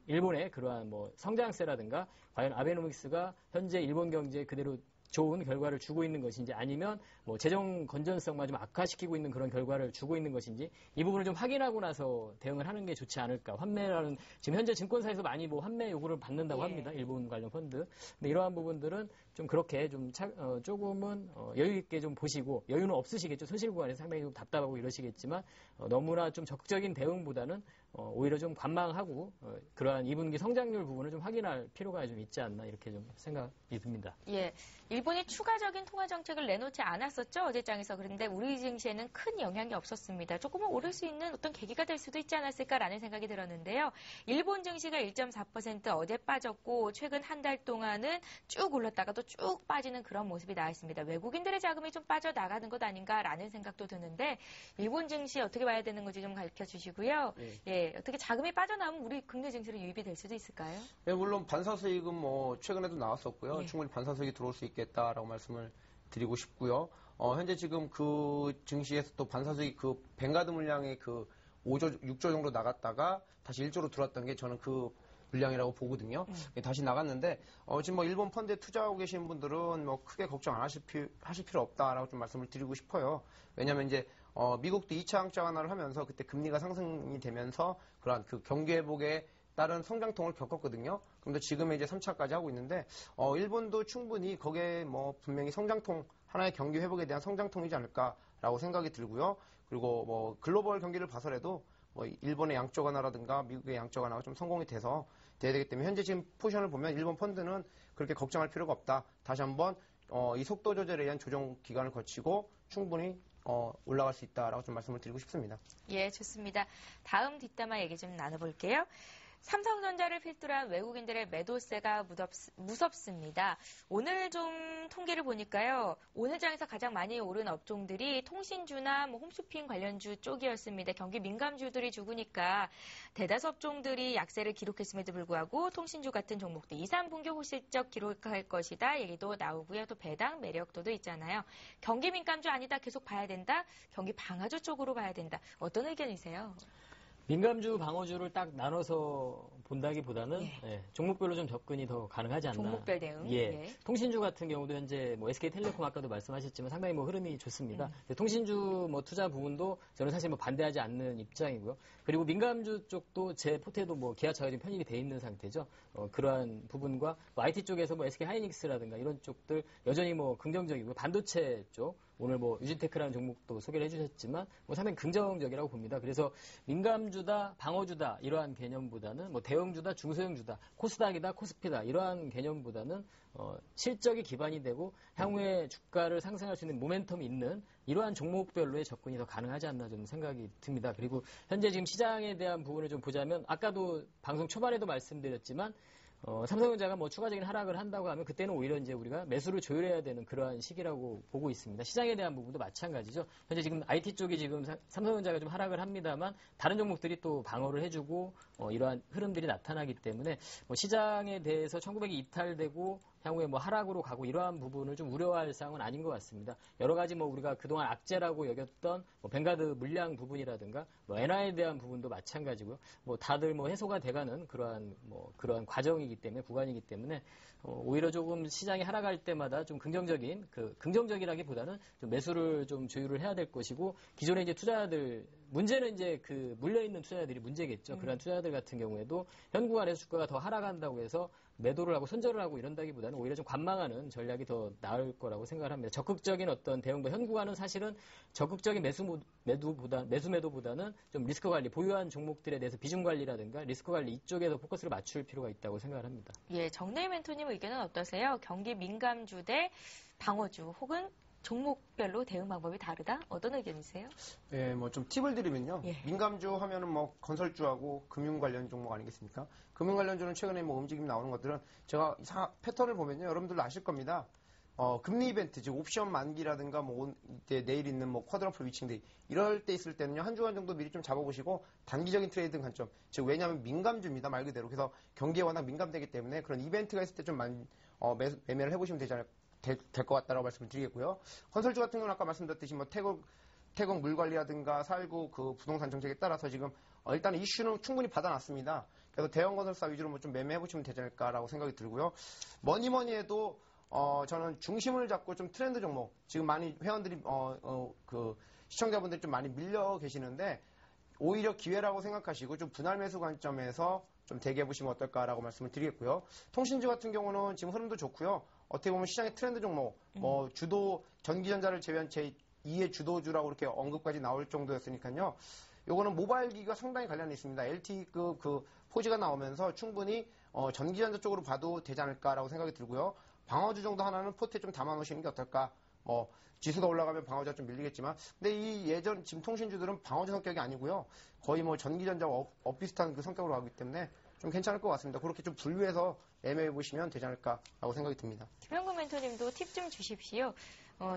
일본의 그러한 뭐 성장세라든가 과연 아베노믹스가 현재 일본 경제에 그대로 좋은 결과를 주고 있는 것인지 아니면 뭐 재정 건전성만 좀 악화시키고 있는 그런 결과를 주고 있는 것인지 이 부분을 좀 확인하고 나서 대응을 하는 게 좋지 않을까. 환매라는 지금 현재 증권사에서 많이 뭐 환매 요구를 받는다고 합니다. 일본 관련 펀드. 근데 이러한 부분들은 좀 그렇게 좀 조금은 여유 있게 좀 보시고 여유는 없으시겠죠. 손실 구간에서 상당히 좀 답답하고 이러시겠지만 너무나 좀 적극적인 대응보다는 오히려 좀 관망하고 그러한 2분기 성장률 부분을 좀 확인할 필요가 좀 있지 않나 이렇게 좀 생각이 듭니다. 예, 일본이 추가적인 통화 정책을 내놓지 않았었죠 어제장에서. 그런데 우리 증시에는 큰 영향이 없었습니다. 조금은 오를 수 있는 어떤 계기가 될 수도 있지 않았을까라는 생각이 들었는데요. 일본 증시가 1.4% 어제 빠졌고 최근 한 달 동안은 쭉 올랐다가 또 쭉 빠지는 그런 모습이 나왔습니다. 외국인들의 자금이 좀 빠져나가는 것 아닌가라는 생각도 드는데 일본 증시 어떻게 봐야 되는 건지 좀 가르쳐 주시고요. 예, 어떻게 자금이 빠져나오면 우리 국내 증시로 유입이 될 수도 있을까요? 네, 물론 반사수익은 뭐 최근에도 나왔었고요. 충분히 반사수익이 들어올 수 있겠다라고 말씀을 드리고 싶고요. 현재 지금 그 증시에서 또 반사수익 그 뱅가드 물량이 그 5조, 6조 정도 나갔다가 다시 1조로 들어왔던 게 저는 그 물량이라고 보거든요. 다시 나갔는데 지금 뭐 일본 펀드에 투자하고 계시는 분들은 뭐 크게 걱정 안 하실 필요 없다라고 좀 말씀을 드리고 싶어요. 왜냐하면 이제 미국도 2차 항자 완화를 하면서 그때 금리가 상승이 되면서 그러한 그 경기 회복에 따른 성장통을 겪었거든요. 그런데 지금 이제 3차까지 하고 있는데 일본도 충분히 거기에 뭐 분명히 성장통 하나의 경기 회복에 대한 성장통이지 않을까라고 생각이 들고요. 그리고 뭐 글로벌 경기를 봐서라도 뭐 일본의 양적 완화라든가 미국의 양적 완화가 좀 성공이 돼야 되기 때문에 현재 지금 포지션을 보면 일본 펀드는 그렇게 걱정할 필요가 없다. 다시 한번 이 속도 조절에 의한 조정 기간을 거치고 충분히 올라갈 수 있다라고 좀 말씀을 드리고 싶습니다. 예, 좋습니다. 다음 뒷담화 얘기 좀 나눠볼게요. 삼성전자를 필두로 한 외국인들의 매도세가 무섭습니다. 오늘 좀 통계를 보니까요. 오늘 장에서 가장 많이 오른 업종들이 통신주나 홈쇼핑 관련주 쪽이었습니다. 경기 민감주들이 죽으니까 대다수 업종들이 약세를 기록했음에도 불구하고 통신주 같은 종목도 2, 3분기 호실적 기록할 것이다 얘기도 나오고요. 또 배당 매력도도 있잖아요. 경기 민감주 아니다 계속 봐야 된다. 경기 방어주 쪽으로 봐야 된다. 어떤 의견이세요? 민감주, 방어주를 딱 나눠서 본다기보다는 종목별로 좀 접근이 더 가능하지 않나. 종목별 대응. 예. 통신주 같은 경우도 현재 SK텔레콤 아까도 말씀하셨지만 상당히 흐름이 좋습니다. 통신주 투자 부분도 저는 사실 반대하지 않는 입장이고요. 그리고 민감주 쪽도 제 포트에도 기아차가 좀 편입이 돼 있는 상태죠. 그러한 부분과 IT 쪽에서 SK하이닉스라든가 이런 쪽들 여전히 긍정적이고 반도체 쪽 오늘 유진테크라는 종목도 소개를 해주셨지만 상당히 긍정적이라고 봅니다. 그래서 민감주다, 방어주다 이러한 개념보다는 대형주다, 중소형주다, 코스닥이다, 코스피다 이러한 개념보다는 실적이 기반이 되고 향후에 주가를 상승할 수 있는 모멘텀이 있는 이러한 종목별로의 접근이 더 가능하지 않나 좀 생각이 듭니다. 그리고 현재 지금 시장에 대한 부분을 좀 보자면 아까도 방송 초반에도 말씀드렸지만 삼성전자가 추가적인 하락을 한다고 하면 그때는 오히려 이제 우리가 매수를 조율해야 되는 그러한 시기라고 보고 있습니다. 시장에 대한 부분도 마찬가지죠. 현재 지금 IT 쪽이 지금 삼성전자가 좀 하락을 합니다만 다른 종목들이 또 방어를 해주고 이러한 흐름들이 나타나기 때문에 시장에 대해서 1900이 이탈되고 향후에 하락으로 가고 이러한 부분을 좀 우려할 사항은 아닌 것 같습니다. 여러 가지 우리가 그동안 악재라고 여겼던 뱅가드 물량 부분이라든가 엔화에 대한 부분도 마찬가지고요. 다들 해소가 돼가는 그러한 과정이기 때문에 구간이기 때문에 오히려 조금 시장이 하락할 때마다 좀 긍정적이라기보다는 좀 매수를 좀 조율을 해야 될 것이고 기존에 이제 투자자들 문제는 이제 물려있는 투자자들이 문제겠죠. 그런 투자자들 같은 경우에도 현 구간에서 주가가 더 하락한다고 해서 매도를 하고 손절을 하고 이런다기보다는 오히려 좀 관망하는 전략이 더 나을 거라고 생각을 합니다. 적극적인 어떤 대응도 현 구간은 사실은 적극적인 매도보다는 좀 리스크 관리, 보유한 종목들에 대해서 비중 관리라든가 리스크 관리 이쪽에 더 포커스를 맞출 필요가 있다고 생각을 합니다. 예, 정내희 멘토님 의견은 어떠세요? 경기 민감주 대 방어주 혹은 종목별로 대응 방법이 다르다? 어떤 의견이세요? 예, 좀 팁을 드리면요. 민감주 하면은 건설주하고 금융 관련 종목 아니겠습니까? 금융 관련주는 최근에 움직임 나오는 것들은 제가 패턴을 보면요. 여러분들도 아실 겁니다. 금리 이벤트, 즉 옵션 만기라든가 이때 내일 있는 쿼드러플 위칭데이 이럴 때 있을 때는요. 한 주간 정도 미리 좀 잡아보시고 단기적인 트레이딩 관점, 즉 왜냐하면 민감주입니다. 말 그대로. 그래서 경기에 워낙 민감되기 때문에 그런 이벤트가 있을 때 좀 매매를 해보시면 될 것 같다라고 말씀을 드리겠고요. 건설주 같은 경우는 아까 말씀드렸듯이 태국 물 관리라든가 살구 부동산 정책에 따라서 지금 일단 이슈는 충분히 받아놨습니다. 그래서 대형 건설사 위주로 좀 매매해보시면 되지 않을까라고 생각이 들고요. 뭐니 해도 저는 중심을 잡고 좀 트렌드 종목 지금 많이 회원들이 시청자분들이 좀 많이 밀려 계시는데 오히려 기회라고 생각하시고 좀 분할 매수 관점에서 좀 대기해보시면 어떨까라고 말씀을 드리겠고요. 통신주 같은 경우는 지금 흐름도 좋고요. 어떻게 보면 시장의 트렌드 종목, 주도, 전기전자를 제외한 제2의 주도주라고 이렇게 언급까지 나올 정도였으니까요. 요거는 모바일 기기가 상당히 관련이 있습니다. LTE급 포지가 나오면서 충분히 전기전자 쪽으로 봐도 되지 않을까라고 생각이 들고요. 방어주 정도 하나는 포트에 좀 담아놓으시는 게 어떨까. 지수가 올라가면 방어주가 좀 밀리겠지만, 근데 지금 통신주들은 방어주 성격이 아니고요. 거의 전기전자와 비슷한 성격으로 가기 때문에 좀 괜찮을 것 같습니다. 그렇게 좀 분류해서 매매해 보시면 되지 않을까라고 생각이 듭니다. 김영국 멘토님도 팁 좀 주십시오.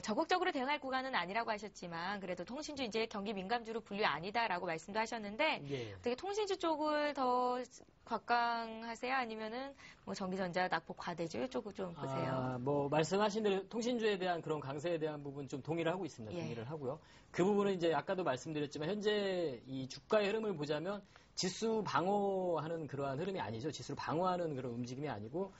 적극적으로 대응할 구간은 아니라고 하셨지만 그래도 통신주 이제 경기 민감주로 분류 아니다라고 말씀도 하셨는데 어떻게 통신주 쪽을 더 곽강하세요? 아니면은 전기전자, 낙폭, 과대주 쪽을 좀 보세요? 말씀하신 대로 통신주에 대한 그런 강세에 대한 부분 좀 동의를 하고 있습니다. 동의를 하고요. 그 부분은 이제 아까도 말씀드렸지만 현재 이 주가의 흐름을 보자면 지수 방어하는 그러한 흐름이 아니죠. 지수를 방어하는 그런 움직임이 아니고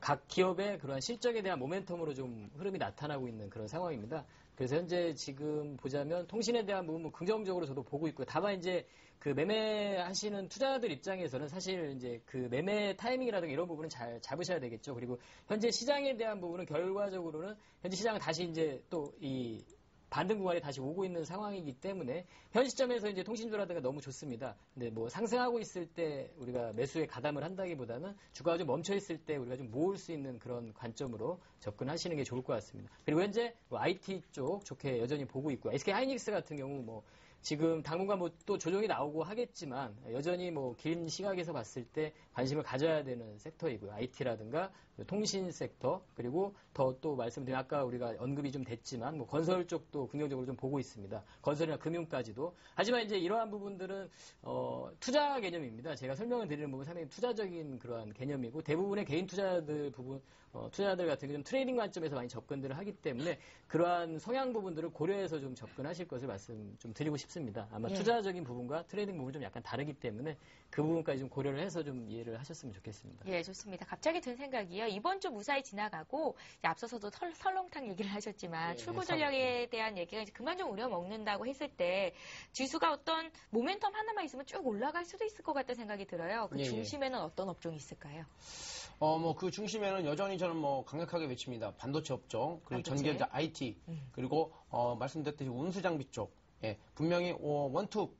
각 기업의 그러한 실적에 대한 모멘텀으로 좀 흐름이 나타나고 있는 그런 상황입니다. 그래서 현재 지금 보자면 통신에 대한 부분 긍정적으로 저도 보고 있고요. 다만 이제 그 매매하시는 투자자들 입장에서는 사실 이제 그 매매 타이밍이라든가 이런 부분은 잘 잡으셔야 되겠죠. 그리고 현재 시장에 대한 부분은 결과적으로는 현재 시장은 다시 이제 또 이 반등 구간에 다시 오고 있는 상황이기 때문에 현 시점에서 이제 통신주라든가 너무 좋습니다. 근데 뭐 상승하고 있을 때 우리가 매수에 가담을 한다기보다는 주가가 좀 멈춰 있을 때 우리가 좀 모을 수 있는 그런 관점으로 접근하시는 게 좋을 것 같습니다. 그리고 현재 뭐 IT 쪽 좋게 여전히 보고 있고 SK 하이닉스 같은 경우 뭐 지금 당분간 뭐 또 조정이 나오고 하겠지만 여전히 뭐 긴 시각에서 봤을 때 관심을 가져야 되는 섹터이고요. IT라든가 통신 섹터 그리고 더 또 말씀드린 아까 우리가 언급이 좀 됐지만 뭐 건설 쪽도 긍정적으로 좀 보고 있습니다. 건설이나 금융까지도. 하지만 이제 이러한 부분들은 투자 개념입니다. 제가 설명을 드리는 부분 상당히 투자적인 그러한 개념이고 대부분의 개인 투자자들 부분 투자자들 같은 경우 좀 트레이딩 관점에서 많이 접근들을 하기 때문에 그러한 성향 부분들을 고려해서 좀 접근하실 것을 말씀 좀 드리고 싶습니다. 아마 투자적인 부분과 트레이딩 부분이 좀 약간 다르기 때문에 그 부분까지 좀 고려를 해서 좀 이해를 하셨으면 좋겠습니다. 예, 좋습니다. 갑자기 든 생각이요. 이번 주 무사히 지나가고 앞서서도 설렁탕 얘기를 하셨지만 출구 전략에 대한 얘기가 이제 그만 좀 우려먹는다고 했을 때 지수가 어떤 모멘텀 하나만 있으면 쭉 올라갈 수도 있을 것 같다는 생각이 들어요. 그 중심에는 어떤 업종이 있을까요? 뭐 그 중심에는 여전히 저는 뭐 강력하게 외칩니다. 반도체 업종, 그리고 전기전자 IT, 그리고 말씀드렸듯이 운수장비 쪽. 예, 분명히 원톱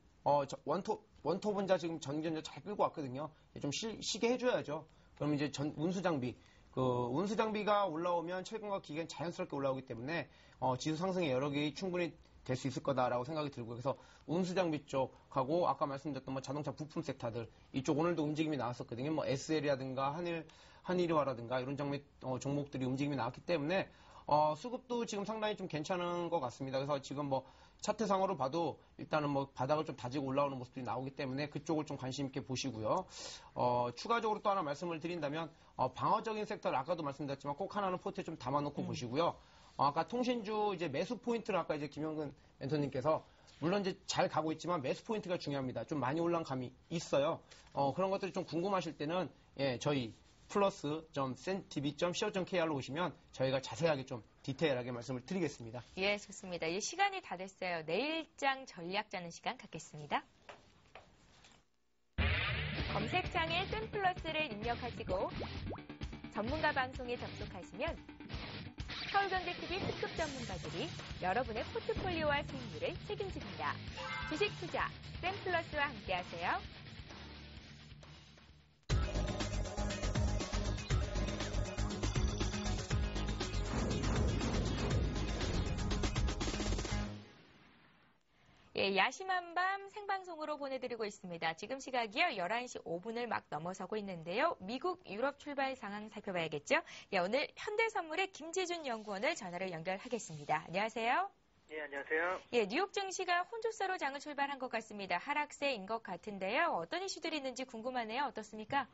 혼자 지금 전기전자 잘 끌고 왔거든요. 좀 쉬게 해줘야죠. 그럼 이제 운수장비, 운수장비가 올라오면 최근과 기간 자연스럽게 올라오기 때문에 지수 상승의 여력이 충분히 될 수 있을 거다라고 생각이 들고 그래서 운수장비 쪽하고 아까 말씀드렸던 뭐 자동차 부품 섹터들 이쪽 오늘도 움직임이 나왔었거든요. 뭐 SL이라든가 한일화라든가 이런 종목들이 움직임이 나왔기 때문에 수급도 지금 상당히 좀 괜찮은 것 같습니다. 그래서 지금 뭐 차트상으로 봐도 일단은 뭐 바닥을 좀 다지고 올라오는 모습들이 나오기 때문에 그쪽을 좀 관심 있게 보시고요. 추가적으로 또 하나 말씀을 드린다면 방어적인 섹터를 아까도 말씀드렸지만 꼭 하나는 포트에 좀 담아놓고 보시고요. 아까 통신주 이제 매수 포인트를 아까 이제 김영근 멘토님께서 물론 이제 잘 가고 있지만 매수 포인트가 중요합니다. 좀 많이 올라간 감이 있어요. 그런 것들이 좀 궁금하실 때는 저희 plus.cntv.co.kr로 오시면 저희가 자세하게 좀 디테일하게 말씀을 드리겠습니다. 예, 좋습니다. 이 시간이 다 됐어요. 내일장 전략 짜는 시간 갖겠습니다. 검색창에 쌤플러스를 입력하시고 전문가 방송에 접속하시면 서울경제TV 특급 전문가들이 여러분의 포트폴리오와 수익률을 책임집니다. 주식 투자 쌤플러스와 함께하세요. 예, 야심한 밤 생방송으로 보내드리고 있습니다. 지금 시각이요 11시 5분을 막 넘어서고 있는데요. 미국, 유럽 출발 상황 살펴봐야겠죠. 예, 오늘 현대선물의 김지준 연구원을 전화로 연결하겠습니다. 안녕하세요. 예, 안녕하세요. 예, 뉴욕 증시가 혼조세로 장을 출발한 것 같습니다. 하락세인 것 같은데요. 어떤 이슈들이 있는지 궁금하네요. 어떻습니까?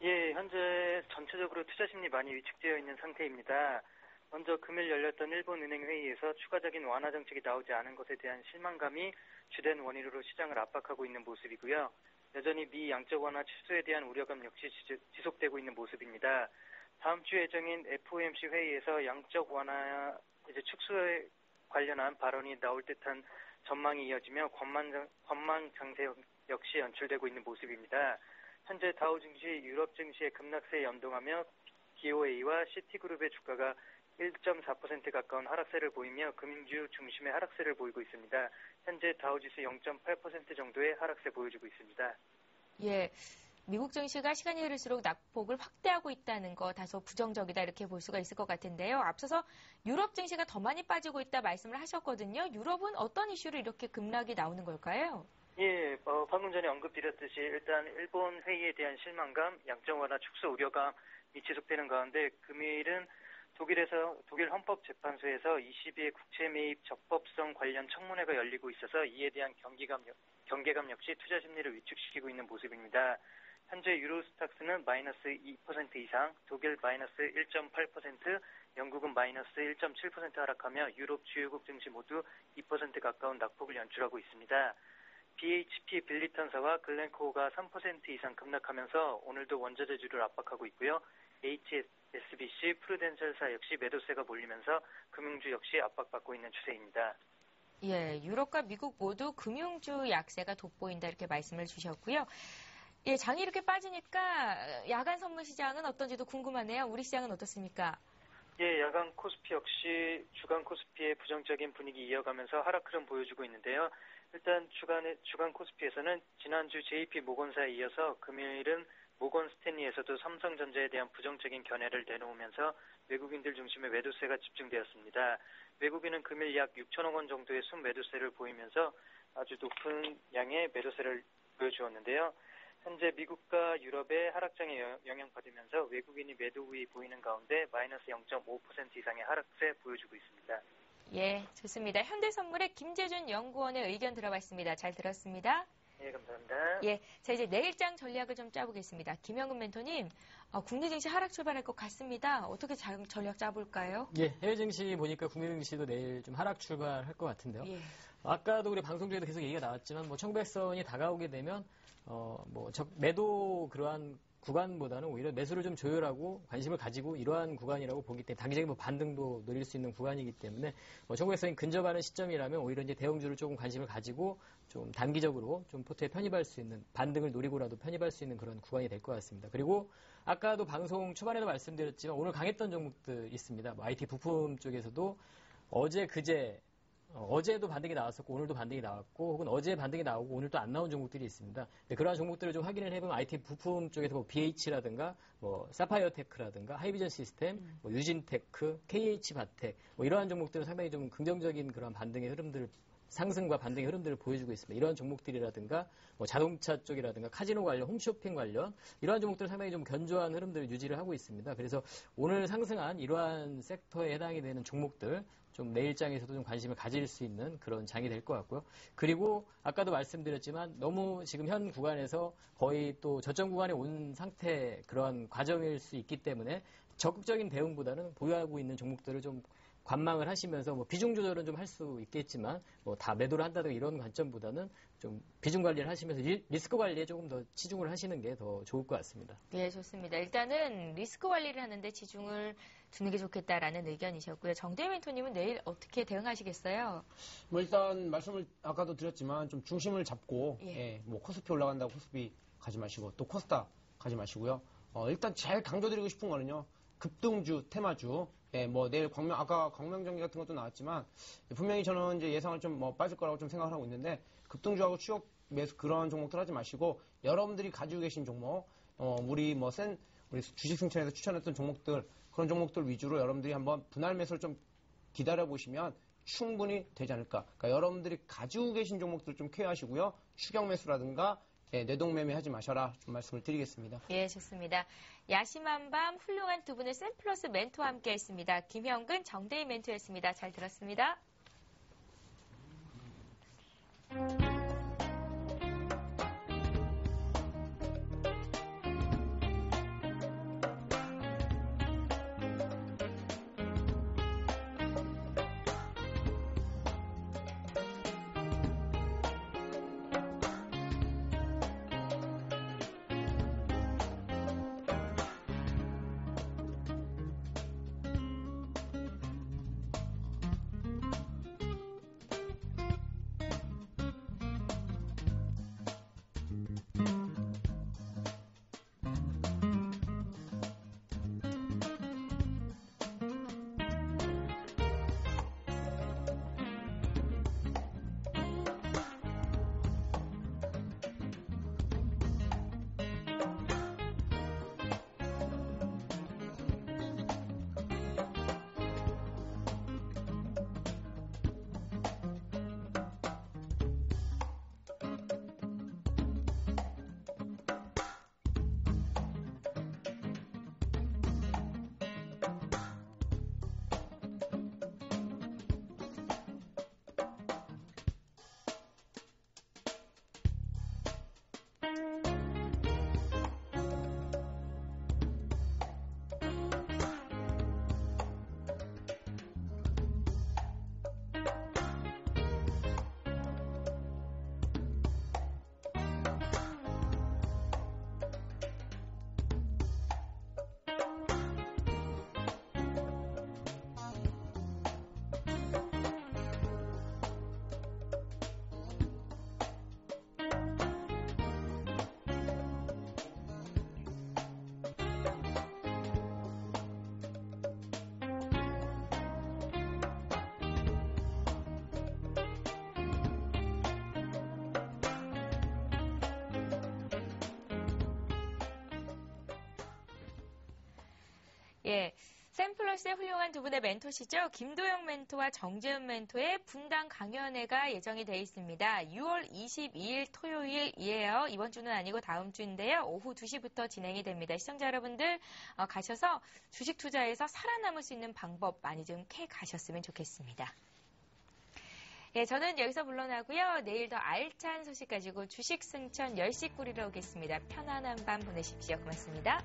예, 현재 전체적으로 투자 심리 많이 위축되어 있는 상태입니다. 먼저 금일 열렸던 일본은행 회의에서 추가적인 완화 정책이 나오지 않은 것에 대한 실망감이 주된 원인으로 시장을 압박하고 있는 모습이고요. 여전히 미 양적 완화 취소에 대한 우려감 역시 지속되고 있는 모습입니다. 다음 주 예정인 FOMC 회의에서 양적 완화 축소에 관련한 발언이 나올 듯한 전망이 이어지며 관망 장세 역시 연출되고 있는 모습입니다. 현재 다우 증시, 유럽 증시의 급락세에 연동하며 BOA와 시티그룹의 주가가 1.4% 가까운 하락세를 보이며 금융주 중심의 하락세를 보이고 있습니다. 현재 다우지수 0.8% 정도의 하락세 보여주고 있습니다. 예, 미국 증시가 시간이 흐를수록 낙폭을 확대하고 있다는 거 다소 부정적이다 이렇게 볼 수가 있을 것 같은데요. 앞서서 유럽 증시가 더 많이 빠지고 있다 말씀을 하셨거든요. 유럽은 어떤 이슈로 이렇게 급락이 나오는 걸까요? 예, 방금 전에 언급드렸듯이 일단 일본 회의에 대한 실망감, 양적 완화 축소 우려감이 지속되는 가운데 금일은 독일 헌법재판소에서 22회 국채 매입 적법성 관련 청문회가 열리고 있어서 이에 대한 경계감 역시 투자 심리를 위축시키고 있는 모습입니다. 현재 유로스탁스는 마이너스 2% 이상, 독일 마이너스 1.8%, 영국은 마이너스 1.7% 하락하며 유럽 주요국 증시 모두 2% 가까운 낙폭을 연출하고 있습니다. BHP 빌리턴사와 글렌코어가 3% 이상 급락하면서 오늘도 원자재주를 압박하고 있고요. HSBC, 프루덴셜사 역시 매도세가 몰리면서 금융주 역시 압박받고 있는 추세입니다. 예, 유럽과 미국 모두 금융주 약세가 돋보인다 이렇게 말씀을 주셨고요. 예, 장이 이렇게 빠지니까 야간 선물 시장은 어떤지도 궁금하네요. 우리 시장은 어떻습니까? 예, 야간 코스피 역시 주간 코스피의 부정적인 분위기 이어가면서 하락 흐름 보여주고 있는데요. 일단 주간 코스피에서는 지난주 JP 모건사에 이어서 금요일은 모건 스탠리에서도 삼성전자에 대한 부정적인 견해를 내놓으면서 외국인들 중심의 매도세가 집중되었습니다. 외국인은 금일 약 6천억 원 정도의 순매도세를 보이면서 아주 높은 양의 매도세를 보여주었는데요. 현재 미국과 유럽의 하락장에 영향받으면서 외국인이 매도 우위 보이는 가운데 마이너스 0.5% 이상의 하락세 보여주고 있습니다. 예, 좋습니다. 현대선물의 김재준 연구원의 의견 들어봤습니다. 잘 들었습니다. 네, 감사합니다. 예, 자 이제 내일장 전략을 좀 짜보겠습니다. 김영근 멘토님, 국내 증시 하락 출발할 것 같습니다. 어떻게 전략 짜볼까요? 예, 해외 증시 보니까 국내 증시도 내일 좀 하락 출발할 것 같은데요. 예. 아까도 우리 방송 중에도 계속 얘기가 나왔지만 1100선이 다가오게 되면 매도 그러한 구간보다는 오히려 매수를 좀 조율하고 관심을 가지고 이러한 구간이라고 보기 때문에 단기적인 반등도 노릴 수 있는 구간이기 때문에 1100선이 근접하는 시점이라면 오히려 이제 대형주를 조금 관심을 가지고 좀 단기적으로 좀 포트에 편입할 수 있는 반등을 노리고라도 편입할 수 있는 그런 구간이 될 것 같습니다. 그리고 아까도 방송 초반에도 말씀드렸지만 오늘 강했던 종목들 있습니다. IT 부품 쪽에서도 어제도 반등이 나왔었고 오늘도 반등이 나왔고 혹은 어제 반등이 나오고 오늘 또 안 나온 종목들이 있습니다. 그러한 종목들을 좀 확인을 해보면 IT 부품 쪽에서 BH라든가 사파이어 테크라든가 하이비전 시스템, 유진테크, KH바텍 이러한 종목들은 상당히 좀 긍정적인 그런 반등의 흐름들을 상승과 반등의 흐름들을 보여주고 있습니다. 이러한 종목들이라든가 자동차 쪽이라든가 카지노 관련, 홈쇼핑 관련 이러한 종목들은 상당히 좀 견조한 흐름들을 유지를 하고 있습니다. 그래서 오늘 상승한 이러한 섹터에 해당이 되는 종목들 좀 내일장에서도 좀 관심을 가질 수 있는 그런 장이 될 것 같고요. 그리고 아까도 말씀드렸지만 너무 지금 현 구간에서 거의 또 저점 구간에 온 상태 그런 과정일 수 있기 때문에 적극적인 대응보다는 보유하고 있는 종목들을 좀 관망을 하시면서 비중 조절은 좀 할 수 있겠지만 다 매도를 한다든가 이런 관점보다는 좀 비중 관리를 하시면서 리스크 관리에 조금 더 치중을 하시는 게 더 좋을 것 같습니다. 예, 좋습니다. 일단은 리스크 관리를 하는데 치중을 두는 게 좋겠다라는 의견이셨고요. 정대현 멘토님은 내일 어떻게 대응하시겠어요? 일단 말씀을 아까도 드렸지만 좀 중심을 잡고 코스피 올라간다고 코스피 가지 마시고 또 코스닥 가지 마시고요. 일단 제일 강조드리고 싶은 거는요. 급등주, 테마주, 내일 아까 광명전기 같은 것도 나왔지만, 분명히 저는 이제 예상을 좀 빠질 거라고 좀 생각을 하고 있는데, 급등주하고 추격 매수 그런 종목들 하지 마시고, 여러분들이 가지고 계신 종목, 우리 주식승천에서 추천했던 종목들, 그런 종목들 위주로 여러분들이 한번 분할 매수를 좀 기다려보시면 충분히 되지 않을까. 그러니까 여러분들이 가지고 계신 종목들 좀 케어하시고요. 추격 매수라든가, 뇌동매매 하지 마셔라 좀 말씀을 드리겠습니다. 예, 좋습니다. 야심한 밤 훌륭한 두 분의 샘플러스 멘토와 함께 했습니다. 김형근, 정대희 멘토였습니다. 잘 들었습니다. 예. 샘플러스의 훌륭한 두 분의 멘토시죠. 김도영 멘토와 정재훈 멘토의 분당 강연회가 예정이 돼 있습니다. 6월 22일 토요일이에요. 이번 주는 아니고 다음 주인데요. 오후 2시부터 진행이 됩니다. 시청자 여러분들 가셔서 주식 투자에서 살아남을 수 있는 방법 많이 좀 캐가셨으면 좋겠습니다. 예, 저는 여기서 물러나고요. 내일 더 알찬 소식 가지고 주식 승천 10시 꾸리러 오겠습니다. 편안한 밤 보내십시오. 고맙습니다.